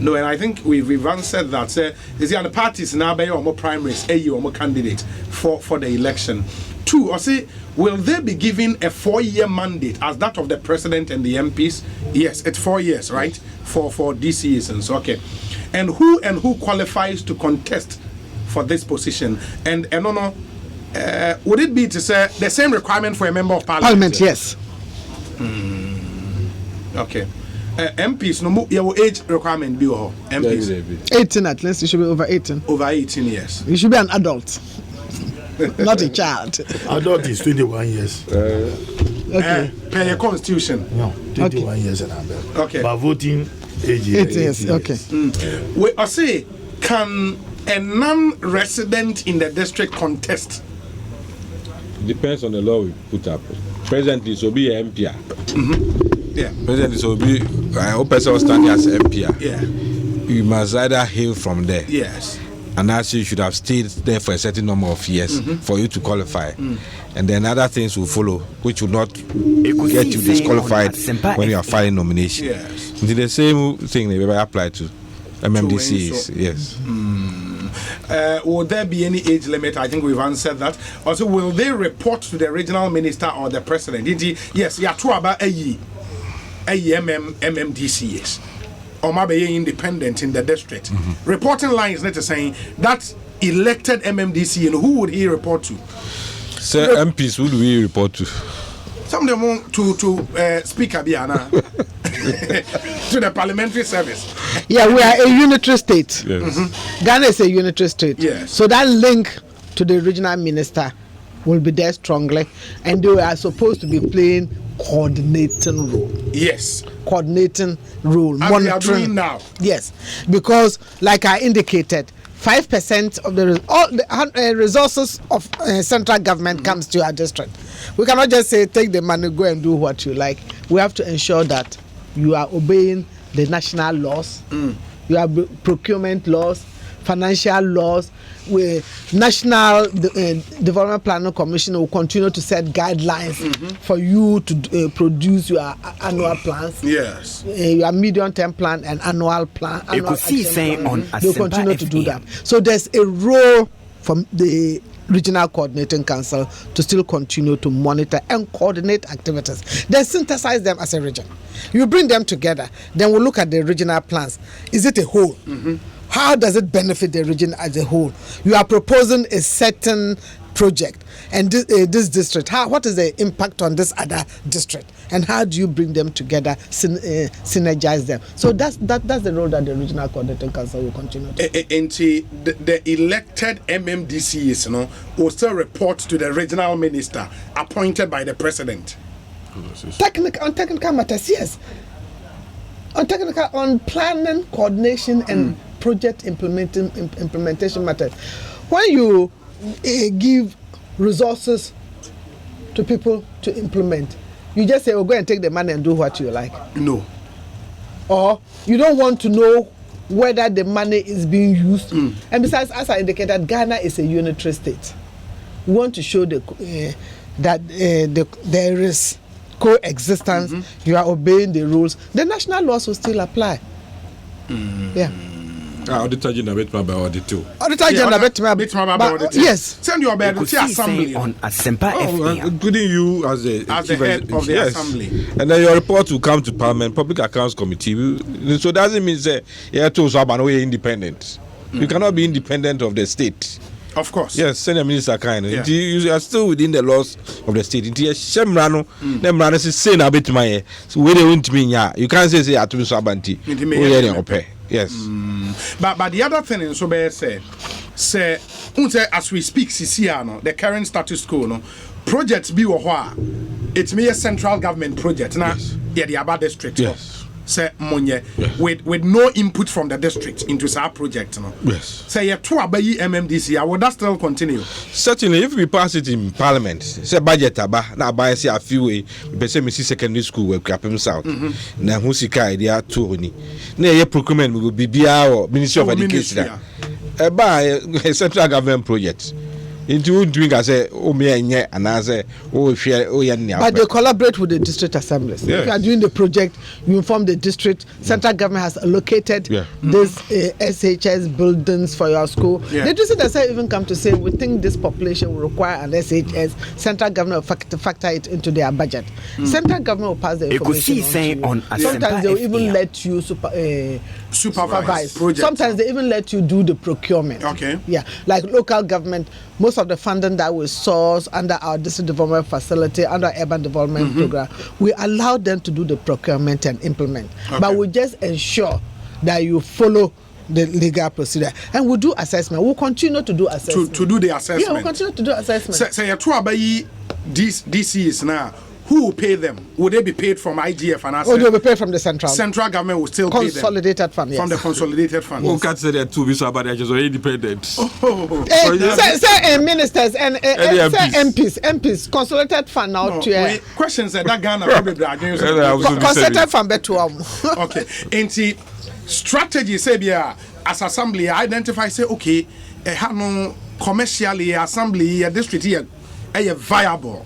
No, and I think we've answered that. Is the parties now by your more primaries, or more candidate for the election? Two, or say, will they be given a 4-year mandate as that of the president and the MPs? Yes, it's 4 years, right? For DCs and so okay. And who qualifies to contest for this position? And no, would it be to say the same requirement for a member of parliament? Yes. Okay. MPs no your age requirement be or MPs 18 at least. You should be over 18. Over 18 years. You should be an adult, not a child. Adult is 21 years. Okay. Per your constitution. No, 21 years and above. Okay. But voting age is 18 years. Okay. We I say, can a non-resident in the district contest? Depends on the law we put up. Presently, so be an MPR. Yeah. Presently, so be a person standing as MPR. Yeah. You must either hail from there. Yes. And actually, you should have stayed there for a certain number of years for you to qualify. And then other things will follow, which will not get you disqualified when you are filing nomination. Yes. The same thing they will apply to MMDCs. Yes. Will there be any age limit? I think we've answered that. Also, will they report to the regional minister or the president? Yes, yeah, true about MMDCs. Or maybe independent in the district. Reporting lines, let's say, that elected MMDC, and who would he report to? Sir, MPs, who do we report to? Some of them want to Speaker Biana to the parliamentary service. Yeah, we are a unitary state. Yes. Ghana is a unitary state. Yes. So that link to the regional minister will be there strongly, and they are supposed to be playing coordinating role. Yes. Coordinating role. As monitoring. we are doing now. Yes, because like I indicated, 5% of the resources of central government comes to our district. We cannot just say take the money, go and do what you like. We have to ensure that you are obeying the national laws, you have procurement laws, financial laws. National Development Planning Commission will continue to set guidelines for you to produce your annual plans. Yes. Your medium-term plan and annual plan. Ekosiisen on They'll continue to do that. So there's a role from the Regional Coordinating Council to still continue to monitor and coordinate activities. Then synthesize them as a region. You bring them together. Then we'll look at the regional plans. Is it a whole? How does it benefit the region as a whole? You are proposing a certain project and this district. What is the impact on this other district? And how do you bring them together, synergize them? So that's the role that the Regional Coordinating Council will continue to. And the elected MMDCs, will still report to the regional minister appointed by the president. On technical matters, yes. On planning, coordination, and project implementation matters. When you give resources to people to implement, you just say, "Oh, go and take the money and do what you like." No. Or you don't want to know whether the money is being used. And besides, as I indicated, Ghana is a unitary state. We want to show that there is coexistence. You are obeying the rules. The national laws will still apply. Yeah. Auditor General betma ba auditor. Auditor General betma. Yes. Send your bed to the assembly. Ekosiisen on Asempa FM. Including you as the head of the assembly. And then your report will come to Parliament, Public Accounts Committee. So doesn't mean say you to we're independent. You cannot be independent of the state. Of course. Yes, Senior Minister kind. Yeah. You are still within the laws of the state. It is Shemrano, them runners say na bit my so where they won't mean ya. You can't say atu so abanti. Yes. But the other thing in so be say as we speak CCR the current status quo no projects be wo it's me a central government project na the Aba district. Yes. Say monye with no input from the district into our project no. Yes. Say you to abayi MMDC, would that still continue? Certainly, if we pass it in Parliament, say budget aba na buy say a few way, we say Missy secondary school where Crapim South. Na who sika idea to ni. Na ye procurement will be BIA or Ministry of Education. a central government project. Into doing as a and as a but they collaborate with the district assemblies. Yes. If you are doing the project, you inform the district. Central government has allocated this SHS buildings for your school. The district assemblies even come to say we think this population will require an SHS. Central government will factor it into their budget. Central government will pass the information on to you. Sometimes they will even let you supervise projects. Sometimes they even let you do the procurement. Okay. Yeah, like local government. Most of the funding that we source under our district development facility, under urban development program, we allow them to do the procurement and implement. Okay. But we just ensure that you follow the legal procedure. And we'll do assessment. We'll continue to do assessment. To do the assessment. Yeah, we'll continue to do assessment. So you're talking about DCs now. Who will pay them? Would they be paid from IGF and they will be paid from the central government will still pay them. Consolidated fund, yes. From the consolidated fund. Who can't say that 2 weeks about they are just independent. Say ministers and MPs, consolidated fund now to questions that Ghana probably consolidated fund better. Okay. And strategy say as assembly identify say okay, commercially assembly district here viable.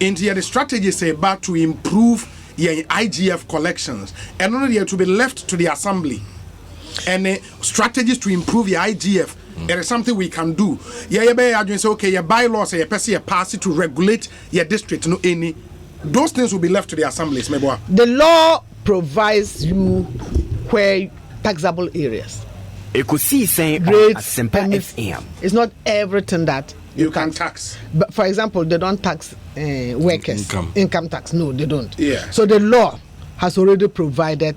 Into the strategy say about to improve your IGF collections and only to be left to the assembly and strategies to improve your IGF. It is something we can do. You say okay, your bylaws say you pass it to regulate your district. No any those things will be left to the assemblies. The law provides you where taxable areas. Ekosiisen rates, FM. It's not everything that you can tax. But for example, they don't tax workers income tax. No, they don't. Yeah. So the law has already provided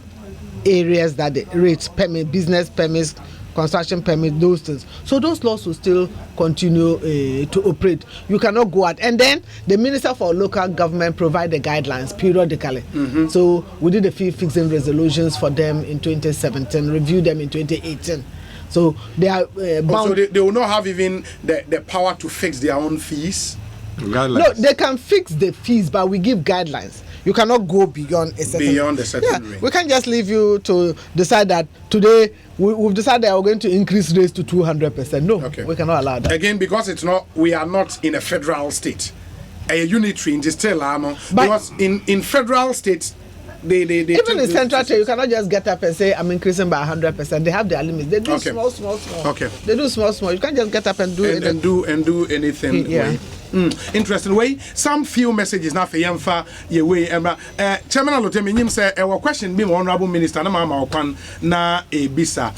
areas that the rates permit, business permits, construction permit, those things. So those laws will still continue to operate. You cannot go out. And then the Minister for Local Government provide the guidelines periodically. So we did a few fixing resolutions for them in 2017, review them in 2018. So they are bound. So they will not have even the power to fix their own fees? Guidelines. No, they can fix the fees, but we give guidelines. You cannot go beyond a certain range. We can't just leave you to decide that today we've decided that we're going to increase rates to 200%. No, we cannot allow that. Again, because we are not in a federal state. A unitary in still because in federal states they even in central state, you cannot just get up and say I'm increasing by 100%. They have their limits. They do small. Okay. They do small. You can't just get up and do it and do anything. Yeah. Interesting way. Some few messages now for Yamfa ye way Chairman Alotem say a question being honorable minister na mama opan na e bisa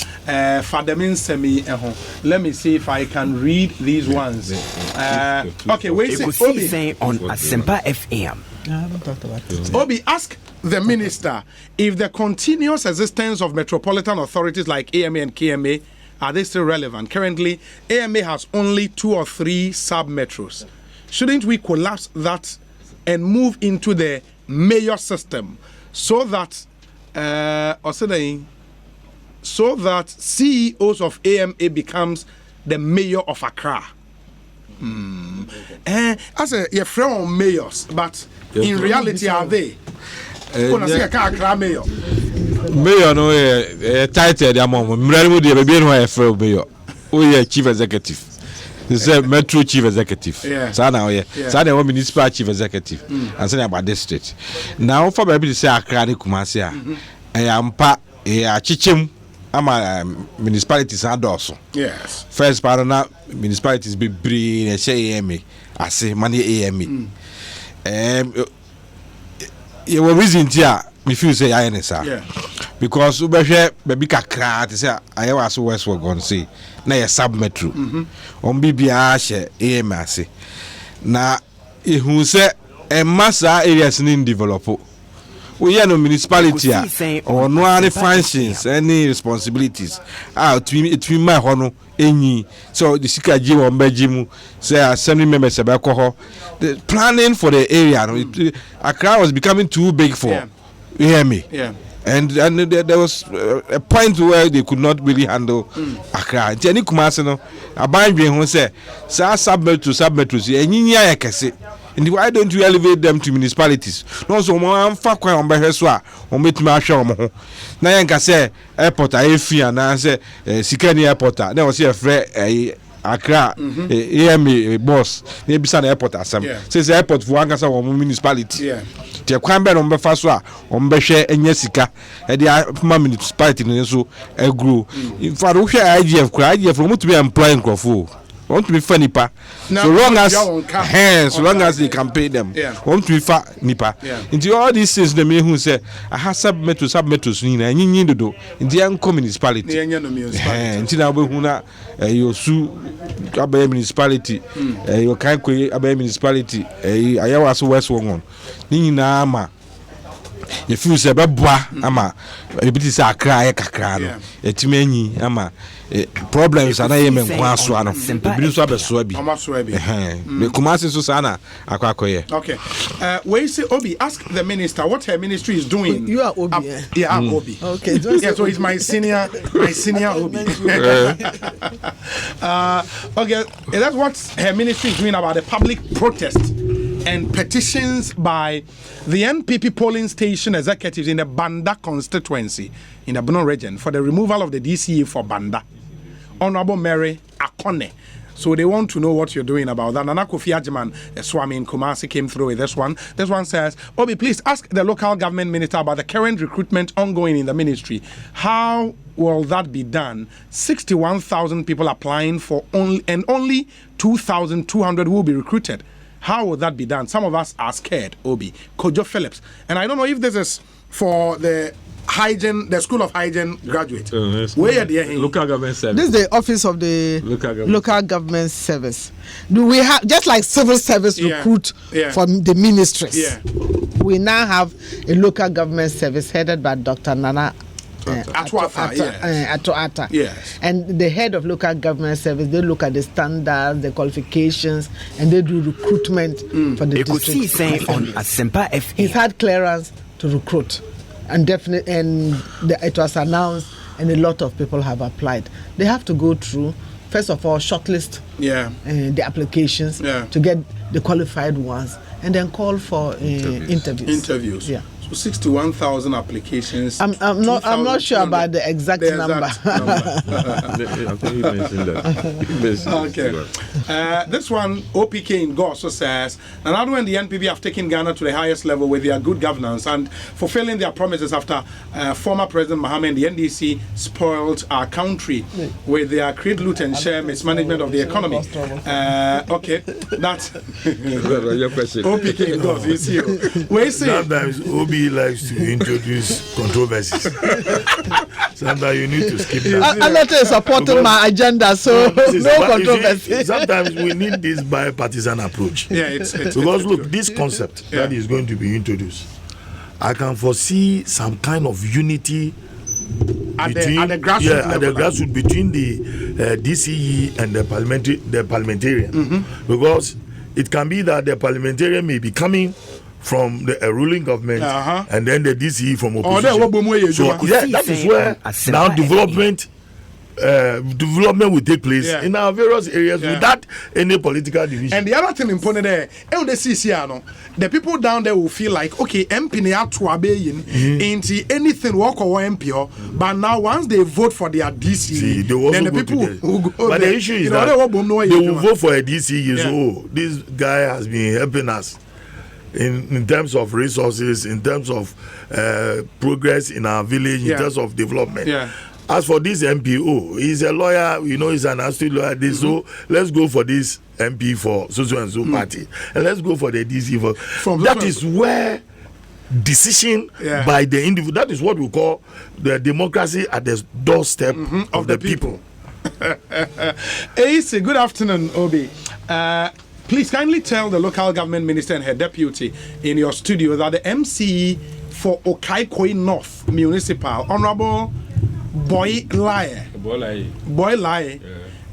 Fadamin Semi Ehon. Let me see if I can read these ones. Okay, wait. Ekosiisen on Asempa FM. I haven't talked about it. Obi, ask the minister if the continuous existence of metropolitan authorities like AMA and KMA are they still relevant? Currently, AMA has only 2 or 3 sub-metros. Shouldn't we collapse that and move into the mayor system so that CEOs of AMA becomes the mayor of Accra? As you're from mayors, but in reality, are they? Mayor no title the amount mrelu de be no e mayor o chief executive they say metro chief executive so now so the municipal chief executive and say about district now for baby say Accra ni Kumasi ampa achichem ama municipalities adoso yes first part na municipalities be bring na say AMA ase money AMA you were reason here me feel say I answer because ubehwe baby kakra te say I was westward gon say na ye sub metro on bibia hye AMA ase na ehun say e massa areas ni develop we no municipality or no any functions any responsibilities it my hono enyi so the sikaji won bajimu say assembly members abeko ho the planning for the area Accra was becoming too big for you hear me and there was a point where they could not really handle Accra any Kumasi no abandwe ho say sub metros enyinya yakese And why don't you elevate them to municipalities? No, so one fuck on Beheswa, on Mitmasha. Now, I can say airport, I fear, and I say Sikani airport. There was a friend. Accra, EMA boss, maybe some airport as some says airport for one municipality. Yeah. The Quamber on Befaswa, on Beshe and Jessica, and the municipality so a grew. In fact, we share idea of idea from what to be employing Crawford. Want to be funny pa. So long as they can pay them. Want to be fat nipa. Into all these things the me who say I have submit to Sweden and you need to do in the young municipality. Until I will you sue Abe municipality, your Kaikwe Abe municipality, I was West Wongon. Nina ama. If you say Babwa ama, it is a cry kakran. It's many ama. Problems are not even one. The British are swaby. The Kumasi Susana, Aquacoye. Okay. Where you say Obi, ask the minister what her ministry is doing. You are Obi. Yeah, I'm Obi. Okay. Yeah, so he's my senior Obi. Okay, that's what her ministry is doing about the public protest and petitions by the NPP polling station executives in the Banda constituency in the Bono region for the removal of the DCE for Banda. Honorable Mary Akone. So they want to know what you're doing about that. Nana Kofi Ajiman, Swami in Kumasi, came through with this one. This one says, Obi, please ask the local government minister about the current recruitment ongoing in the ministry. How will that be done? 61,000 people applying for only 2,200 will be recruited. How will that be done? Some of us are scared, Obi. Kojo Phillips. And I don't know if this is for the School of Hygiene graduate. Where are they? Local government service. This is the office of the local government service. Do we have just like civil service recruit from the ministries? Yeah. We now have a local government service headed by Dr. Nana Atuata. Yes. And the head of local government service, they look at the standards, the qualifications, and they do recruitment for the Ekosiisen on Asempa FM. He's had clearance to recruit. And definitely, it was announced, and a lot of people have applied. They have to go through, first of all, shortlist the applications to get the qualified ones, and then call for interviews. Yeah. So 61,000 applications. I'm not sure about the exact number. I think you mentioned that. Okay. This one, OPK in Go also says, Nana and the NPP have taken Ghana to the highest level with their good governance and fulfilling their promises after former President Mahama and the NDC spoiled our country with their create, loot and share mismanagement of the economy. Okay, that's your question. OPK in Go, you see. We see. Sometimes Obi likes to introduce controversies. Sometimes you need to skip that. I'm not supporting my agenda, so no controversy. Sometimes we need this bipartisan approach. Yeah, it's because look, this concept that is going to be introduced, I can foresee some kind of unity at the grassroots between the DCE and the parliamentarian, because it can be that the parliamentarian may be coming from the ruling government and then the DCE from opposition. So that is where now development will take place in our various areas without any political division. And the other thing important there, the people down there will feel like, okay, MP ne atuabeyin into anything work or MP, but now once they vote for their DC, then the people will go. But the issue is that they will vote for a DC. This guy has been helping us in terms of resources, in terms of progress in our village, in terms of development. As for this MPO, he's a lawyer, he's an astute lawyer. So let's go for this MP for so and so party, and let's go for the DC for. That is where decision by the individual. That is what we call the democracy at the doorstep of the people. Ace, good afternoon, Obi. Please kindly tell the local government minister and her deputy in your studio that the MCE for Okaikoi North Municipal, Honorable Boy Lai,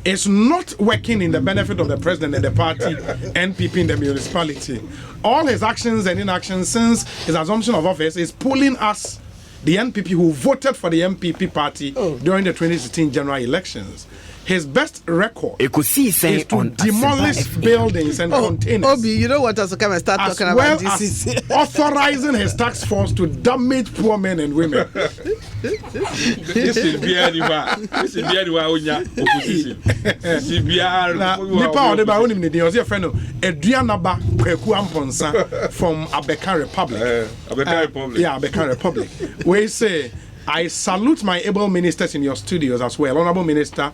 is not working in the benefit of the president and the party NPP in the municipality. All his actions and inactions since his assumption of office is pulling us, the NPP who voted for the MPP party during the 2016 general elections. His best record is Ekosiisen to on demolish Asempa FM. buildings and containers. Obi, you know what? Also come and start As talking well about as DCC. authorizing his tax force to damage poor men and women. This is Bianima. This is Bianima Unya opposition. This is Na nipa ode ba onim ne din ose friend no Eduanaba Kweku Amponsa from Abekan Republic. Abekan Republic. Yeah, Abekan Republic. We say I salute my able ministers in your studios as well. Honorable Minister,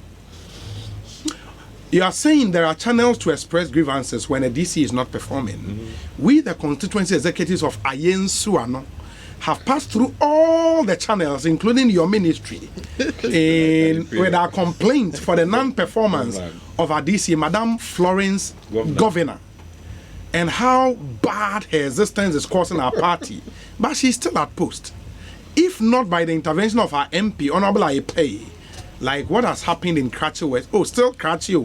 you are saying there are channels to express grievances when a DC is not performing. We, the constituency executives of Ayen Suano, have passed through all the channels, including your ministry, with our complaint for the non-performance of our DC, Madame Florence Governor, and how bad her existence is causing our party. But she's still at post. If not by the intervention of our MP, Honorable Ayepe, like what has happened in Kratchi West. Oh, still Kratchi.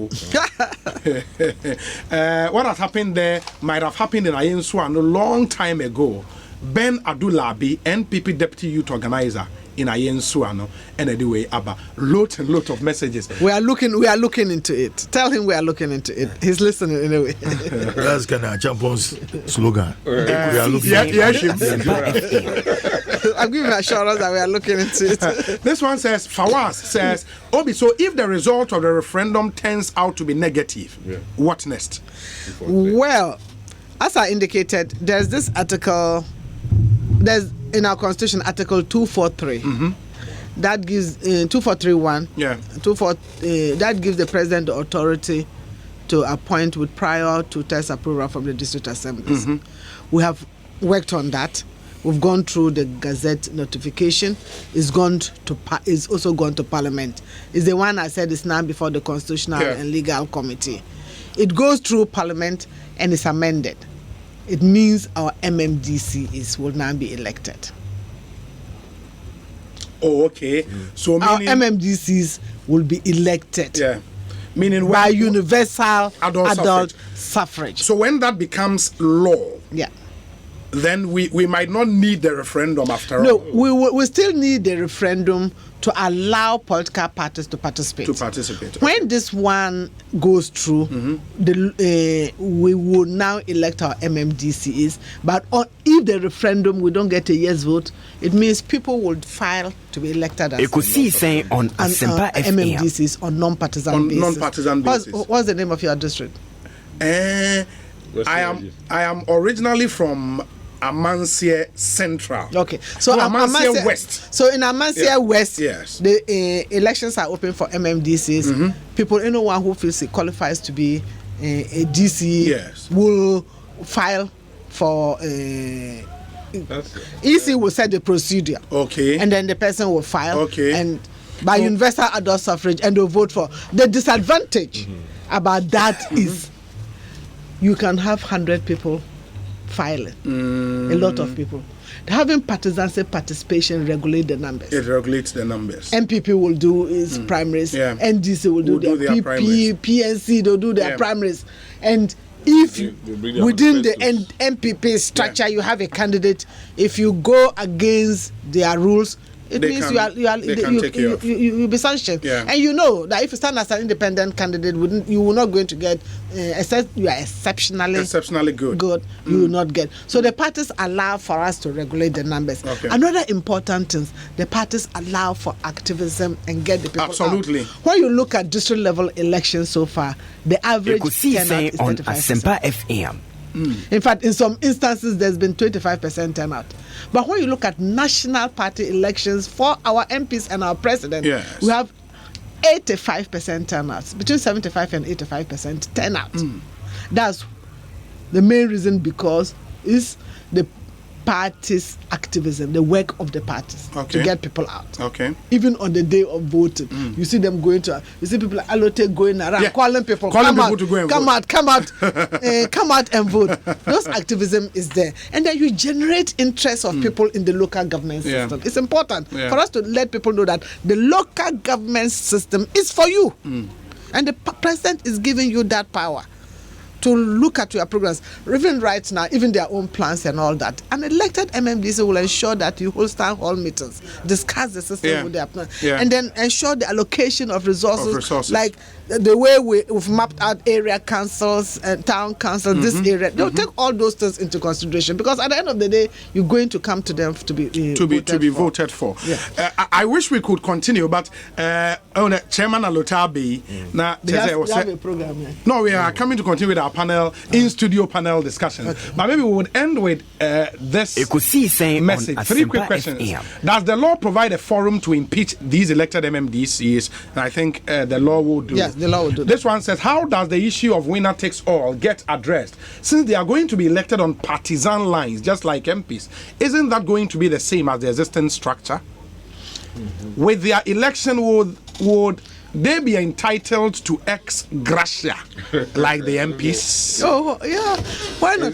What has happened there might have happened in Ayen Suano a long time ago. Ben Adulabi, NPP Deputy Youth Organizer in Ayen Suano, and anyway, Abba, lot and lot of messages. We are looking into it. Tell him we are looking into it. He's listening anyway. That's kind of Champions slogan. We are looking I'm giving assurance that we are looking into it. This one says, Fawaz says, Obi, so if the result of the referendum turns out to be negative, what next? Well, as I indicated, there's this article, there's in our constitution, Article 243, that gives 2431. That gives the president the authority to appoint with prior to test approval from the district assemblies. We have worked on that. We've gone through the Gazette notification. It's also gone to Parliament. It's the one I said is now before the Constitutional and Legal Committee. It goes through Parliament and is amended. It means our MMDCs will now be elected. Oh, okay. So our meaning, MMDCs will be elected. Yeah. Meaning by universal adult suffrage. So when that becomes law, then we might not need the referendum after all. No, we still need the referendum to allow political parties to participate. When this one goes through, we will now elect our MMDCs. But if the referendum we don't get a yes vote, it means people would file to be elected as Ekosiisen on Asempa FM. MMDCs on non-partisan basis. What's the name of your district? I am originally from Amansia Central. Okay, so Amansia West. So in Amansia West, yes, the elections are open for MMDCs. People, anyone who feels it qualifies to be a DC, will file for. EC will set the procedure. Okay, and then the person will file. Okay, and by universal adult suffrage, and they'll vote for. The disadvantage about that is you can have 100 people filing, a lot of people. Having partisan participation regulate the numbers. It regulates the numbers. MPP will do its primaries, NDC will do their PP, PNC they'll do their primaries, and if within the MPP structure you have a candidate, if you go against their rules, it means you'll be sanctioned. And you know that if you stand as an independent candidate, you will not going to get, except you are exceptionally good, you will not get. So the parties allow for us to regulate the numbers. Another important thing, the parties allow for activism and get the people Absolutely. out. When you look at district level elections so far, the average turnout is 35%. On Asempa FM. In fact, in some instances, there's been 25% turnout. But when you look at national party elections for our MPs and our president, we have 85% turnout, between 75 and 85% turnout. That's the main reason, because it's the party's activism, the work of the parties to get people out. Even on the day of voting, you see them going to, you see people like Alote going around calling people to go and come out and vote. Those activism is there, and then you generate interest of people in the local government system. It's important for us to let people know that the local government system is for you, and the president is giving you that power. to look at your programs. Even right now, even their own plans and all that. An elected MMDC will ensure that you hold town hall meetings, discuss the system with their plans, and then ensure the allocation of resources. Like the way we've mapped out area councils and town councils, this area. They'll take all those things into consideration, because at the end of the day, you're going to come to them to be voted for. Yeah. I wish we could continue, but Chairman Alotabi, now they have a program. Yeah. No, we are coming to continue with our panel, in-studio panel discussion. Okay. But maybe we would end with this Ekosiisen message. 3 quick questions. Does the law provide a forum to impeach these elected MMDCs? And I think the law will do. Yes, the law will do. This one says, how does the issue of winner takes all get addressed? Since they are going to be elected on partisan lines, just like MPs, isn't that going to be the same as the existing structure? With their election, would they be entitled to ex gratia like the MPs? Oh, yeah. Why not?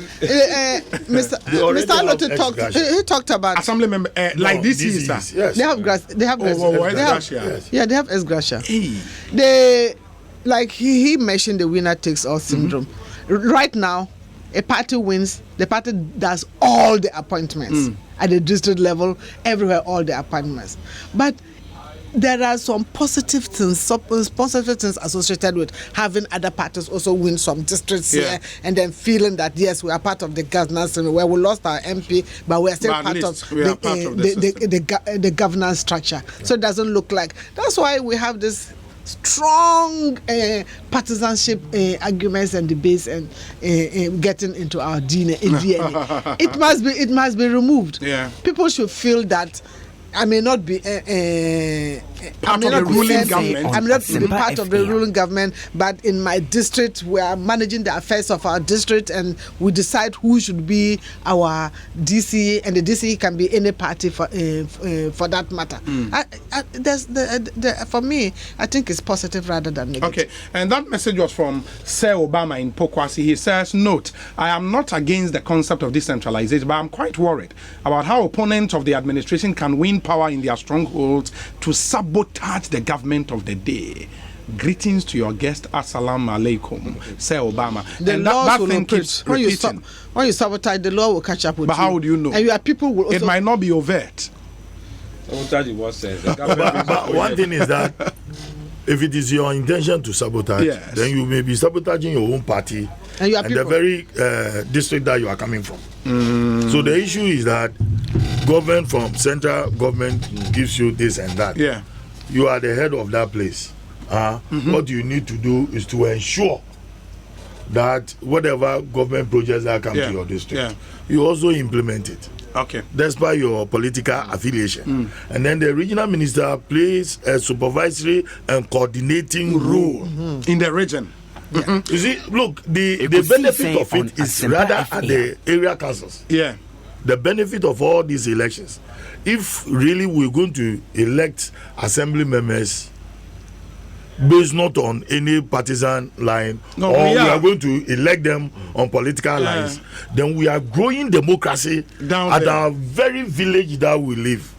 Mr. Lotte talked about assembly member like this is. Yes. They have gratia. They have gratia. Yeah, they have ex gratia. Hey. They, like he mentioned, the winner takes all syndrome. Right now, a party wins, the party does all the appointments at the district level, everywhere, all the appointments. But there are some positive things associated with having other parties also win some districts here, and then feeling that yes, we are part of the governance, and where we lost our MP, but we are still part of the governance structure. So it doesn't look like. That's why we have this strong partisanship arguments and debates and getting into our DNA. It must be removed. Yeah. People should feel that I may not be part of the ruling government. I'm not be part of the ruling government, but in my district, we are managing the affairs of our district, and we decide who should be our DC, and the DC can be any party for that matter. For me, I think it's positive rather than negative. Okay, and that message was from Sir Obama in Pokwasi. He says, "Note: I am not against the concept of decentralization, but I'm quite worried about how opponents of the administration can win power in their strongholds to sabotage the government of the day. Greetings to your guest. Assalamu alaikum," Sir Obama. The laws will thing keeps repeating. When you sabotage, the law will catch up with you. But how would you know? And your people will also. It might not be overt. But one thing is that if it is your intention to sabotage, then you may be sabotaging your own party and the very district that you are coming from. So the issue is that government from central government gives you this and that. Yeah. You are the head of that place. What you need to do is to ensure that whatever government projects that come to your district, you also implement it. Okay. Despite your political affiliation. And then the regional minister plays a supervisory and coordinating role in the region. You see, look, the benefit of it is rather at the area councils. Yeah. The benefit of all these elections, if really we're going to elect assembly members based not on any partisan line, we are going to elect them on political lines, then we are growing democracy at our very village that we live,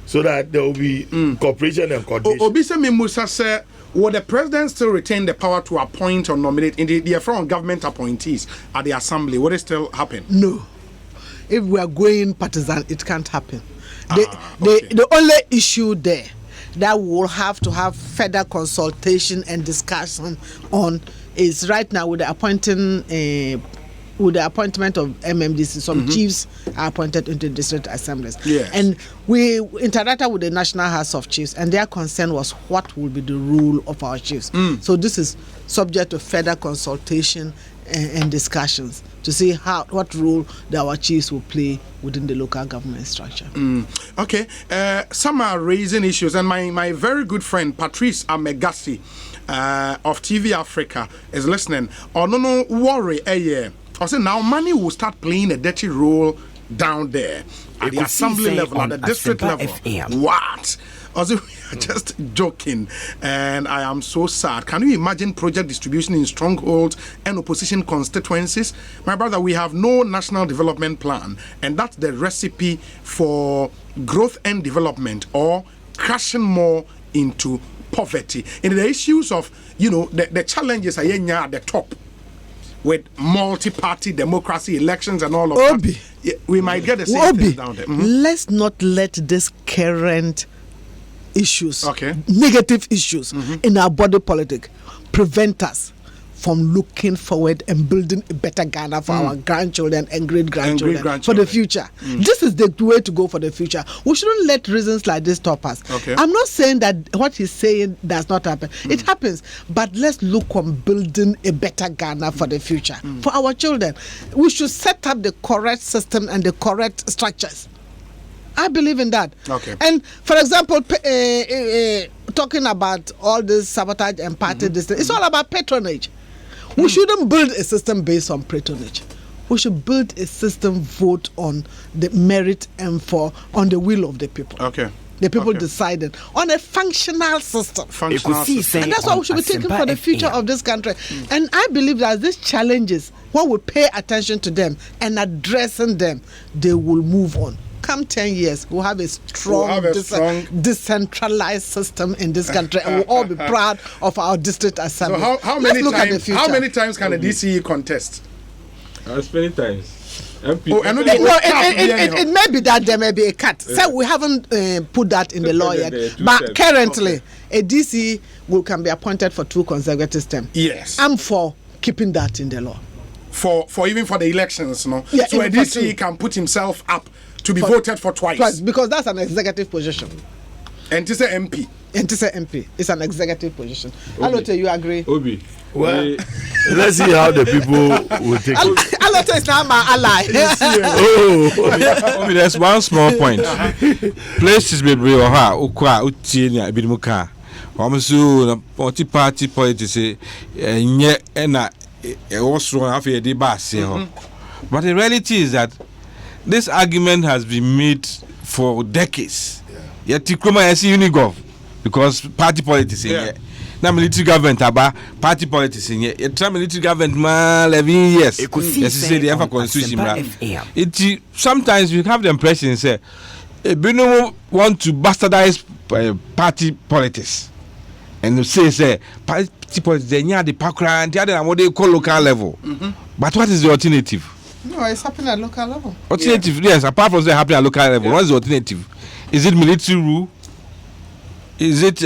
so that there will be cooperation and coordination. Obisemi Musa said, will the president still retain the power to appoint or nominate in the front government appointees at the assembly? Will it still happen? No. If we are going partisan, it can't happen. The only issue there that we'll have to have further consultation and discussion on is right now with the appointment of MMDC, some chiefs are appointed into district assemblies. Yes. And we interacted with the National House of Chiefs, and their concern was what will be the rule of our chiefs. So this is subject to further consultation and discussions to see what role our chiefs will play within the local government structure. Okay, some are raising issues, and my very good friend Patrice Amegasi of TV Africa is listening. Oh no worry, I say now money will start playing a dirty role down there at the assembly level, at the district level. What? Also, we are just joking, and I am so sad. Can you imagine project distribution in strongholds and opposition constituencies? My brother, we have no national development plan, and that's the recipe for growth and development, or crashing more into poverty. And the issues of, the challenges are at the top. with multi-party democracy, elections, and all of Obi. that, we might get the same thing down there. Let's not let this current issues, Okay. negative issues in our body politic, prevent us from looking forward and building a better Ghana for our grandchildren and great-grandchildren for the future. This is the way to go for the future. We shouldn't let reasons like this stop us. Okay. I'm not saying that what he's saying does not happen. It happens, but let's look on building a better Ghana for the future, for our children. We should set up the correct system and the correct structures. I believe in that. Okay. And for example, talking about all this sabotage and party distance, it's all about patronage. We shouldn't build a system based on patronage. We should build a system vote on the merit and on the will of the people. Okay. The people decided on a functional system. Ekosiisen And that's what we should be thinking for the future of this country. And I believe that these challenges, when we pay attention to them and addressing them, they will move on. Come 10 years, we'll have a strong, decentralized system in this country, and we'll all be proud of our district assembly. So how many times can the DCE contest? As many times. It may be that there may be a cut. So we haven't put that in the law yet. But currently, a DCE can be appointed for 2 consecutive terms. Yes. I'm for keeping that in the law. For even for the elections, no? Yeah, so a DCE can put himself up to be voted for twice. Because that's an executive position. And to say MP. It's an executive position. Alote, you agree? Obi. Well, let's see how the people will take it. Alote is now my ally. Obi, there's one small point. Places be bring oha ukwa utie ni ebimuka. Wamsu multi-party politics nye na also have a debate. But the reality is that this argument has been made for decades. Yet Tikroma is Unigov because party politics in here. Now military government about party politics in here. Yet military government 11 years. Yes, say the ever constitution. It sometimes we have the impression say Bino want to bastardize party politics. And say party politics they near the pakra and the other what they call local level. But what is the alternative? No, it's happening at local level. Alternative, yes. Apart from happening at local level, what is the alternative? Is it military rule? Is it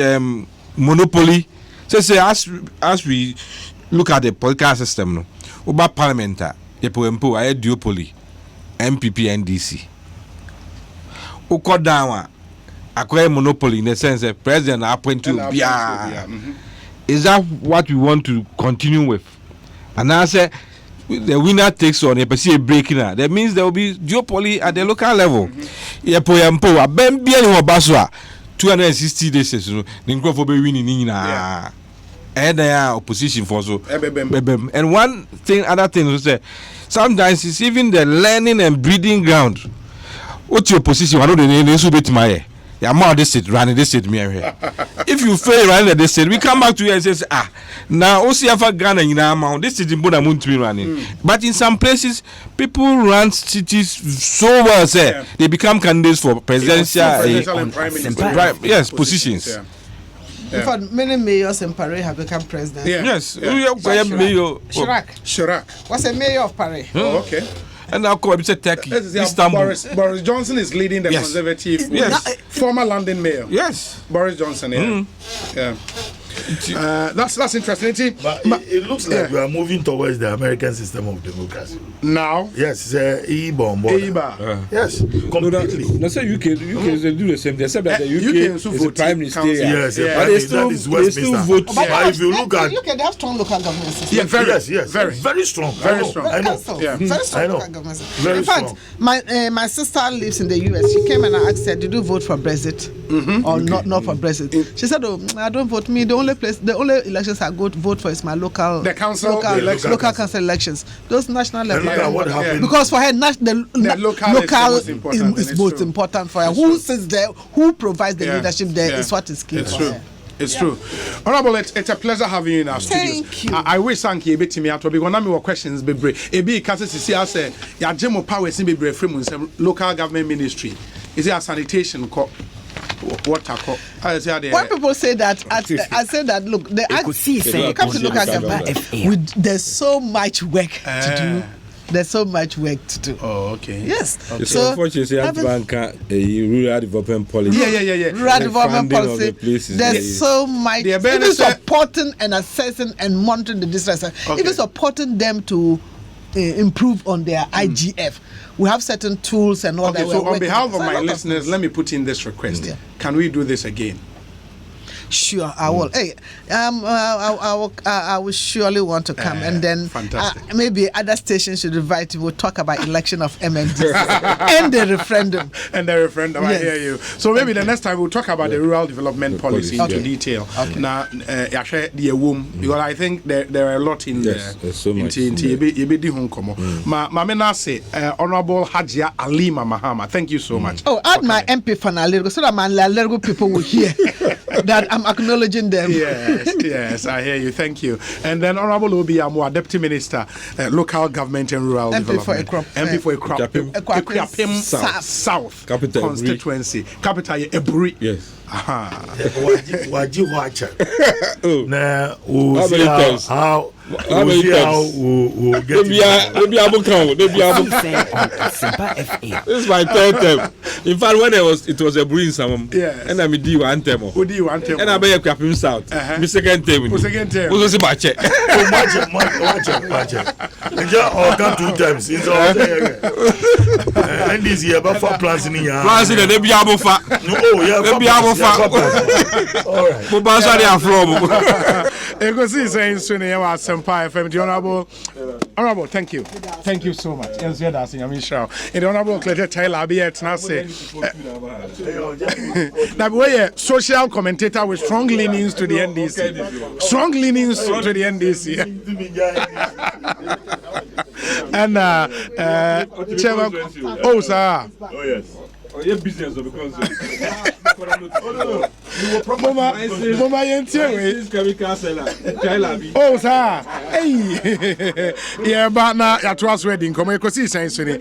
monopoly? So say as we look at the political system, no, about parliament, you put duopoly, MPP, NDC. Uko down, acquire monopoly in the sense that president appoint to be. Is that what we want to continue with? And I say. The winner takes on a breaking out. That means there will be duopoly at the local level. Yepo a bembi any baswa 260 days so the for be winning and there are opposition for so. And other thing is say sometimes it's even the learning and breeding ground. What's your position? I know the name is my Amoah this state running this state me here. If you fail running this state, we come back to you and say, now Osiafa Ghana in Amoah this state in Bonamun to be running. But in some places, people run cities so well, say they become candidates for presidential and prime minister. Positions. In fact, many mayors in Paris have become president. Yes. Chirac was a mayor of Paris. Oh, okay. And now come Turkey, Istanbul. Boris Johnson is leading the Conservative. Former London mayor. Yes. Boris Johnson. That's interesting. But it looks like we are moving towards the American system of democracy. Now? Yes, it's EIBA. Yes, completely. No, say UK they do the same. They said that the UK is a prime minister. Yes, but they still vote. But if you look at UK, they have strong local government system. Yeah, very strong. Very strong. I know. Very strong local government system. In fact, strong. my sister lives in the US. She came and I asked her, did you vote for Brexit or not for Brexit? She said, I don't vote. The only elections I go to vote for is my local council elections. Those national level. Look at what happened. Because for her, the local is most important for her. Who sits there, who provides the leadership there is what is key for her. It's true. Honorable, it's a pleasure having you in our studios. Thank you. I wish thank you a bit to me out because one of my questions be brave. A big case see I say ya gemo power in be brave from local government ministry. Is it a sanitation water. When people say that, I say that look, Ekosiisen come to look at Asempa FM. there's so much work to do. There's so much work to do. Oh, okay. Yes. Okay. So unfortunately, you have to bank a rural development policy. Yeah. Rural development policy. There's so much. Even supporting and assessing and monitoring the districts. Even supporting them to improve on their IGF. We have certain tools and all that. So on behalf of my listeners, let me put in this request. Yeah. Can we do this again? Sure, I will. Hey, I will surely want to come, and then maybe other stations should invite you. We'll talk about election of MND and the referendum. And the referendum, yes. I hear you. So maybe the next time we'll talk about the rural development policy into detail. Okay. Now, because I think there are a lot in there. There's so much. Honorable Hajia Alima Mahama, thank you so much. Oh, add my MP for Nalego so that my Nalego people will hear that I'm acknowledging them. Yes, I hear you. Thank you. And then Honorable Obi Amoah, Deputy Minister, Local Government and Rural Development. MP for Ekosiisen South constituency. Capital Eburi. Yes. Waji wacha. Now we'll see how we'll get Maybe Asempa FM. This is my third term. In fact, when it was a breeze, and I'm a one term. And I be a Kapim South. My second term. Who's a match? Watch. All come 2 times. It's all and this year, but for planting in your planting, they be able for. Oh, yeah, they be able for. All right. Bobasa they are from. Ekosiisen Sunday Asempa FM. Honorable, thank you. Thank you so much. Yes, that's in Michelle. And the Honorable Cletter Taylor be at Nase. Now, we social commentator with strong leanings to the NDC. Strong leanings to the NDC. And Chairman, oh, sir. Oh, yes. Oh, your business because oh, sir. Hey, yeah, but now you're trustworthy. Come, Ekosiisen Sunday.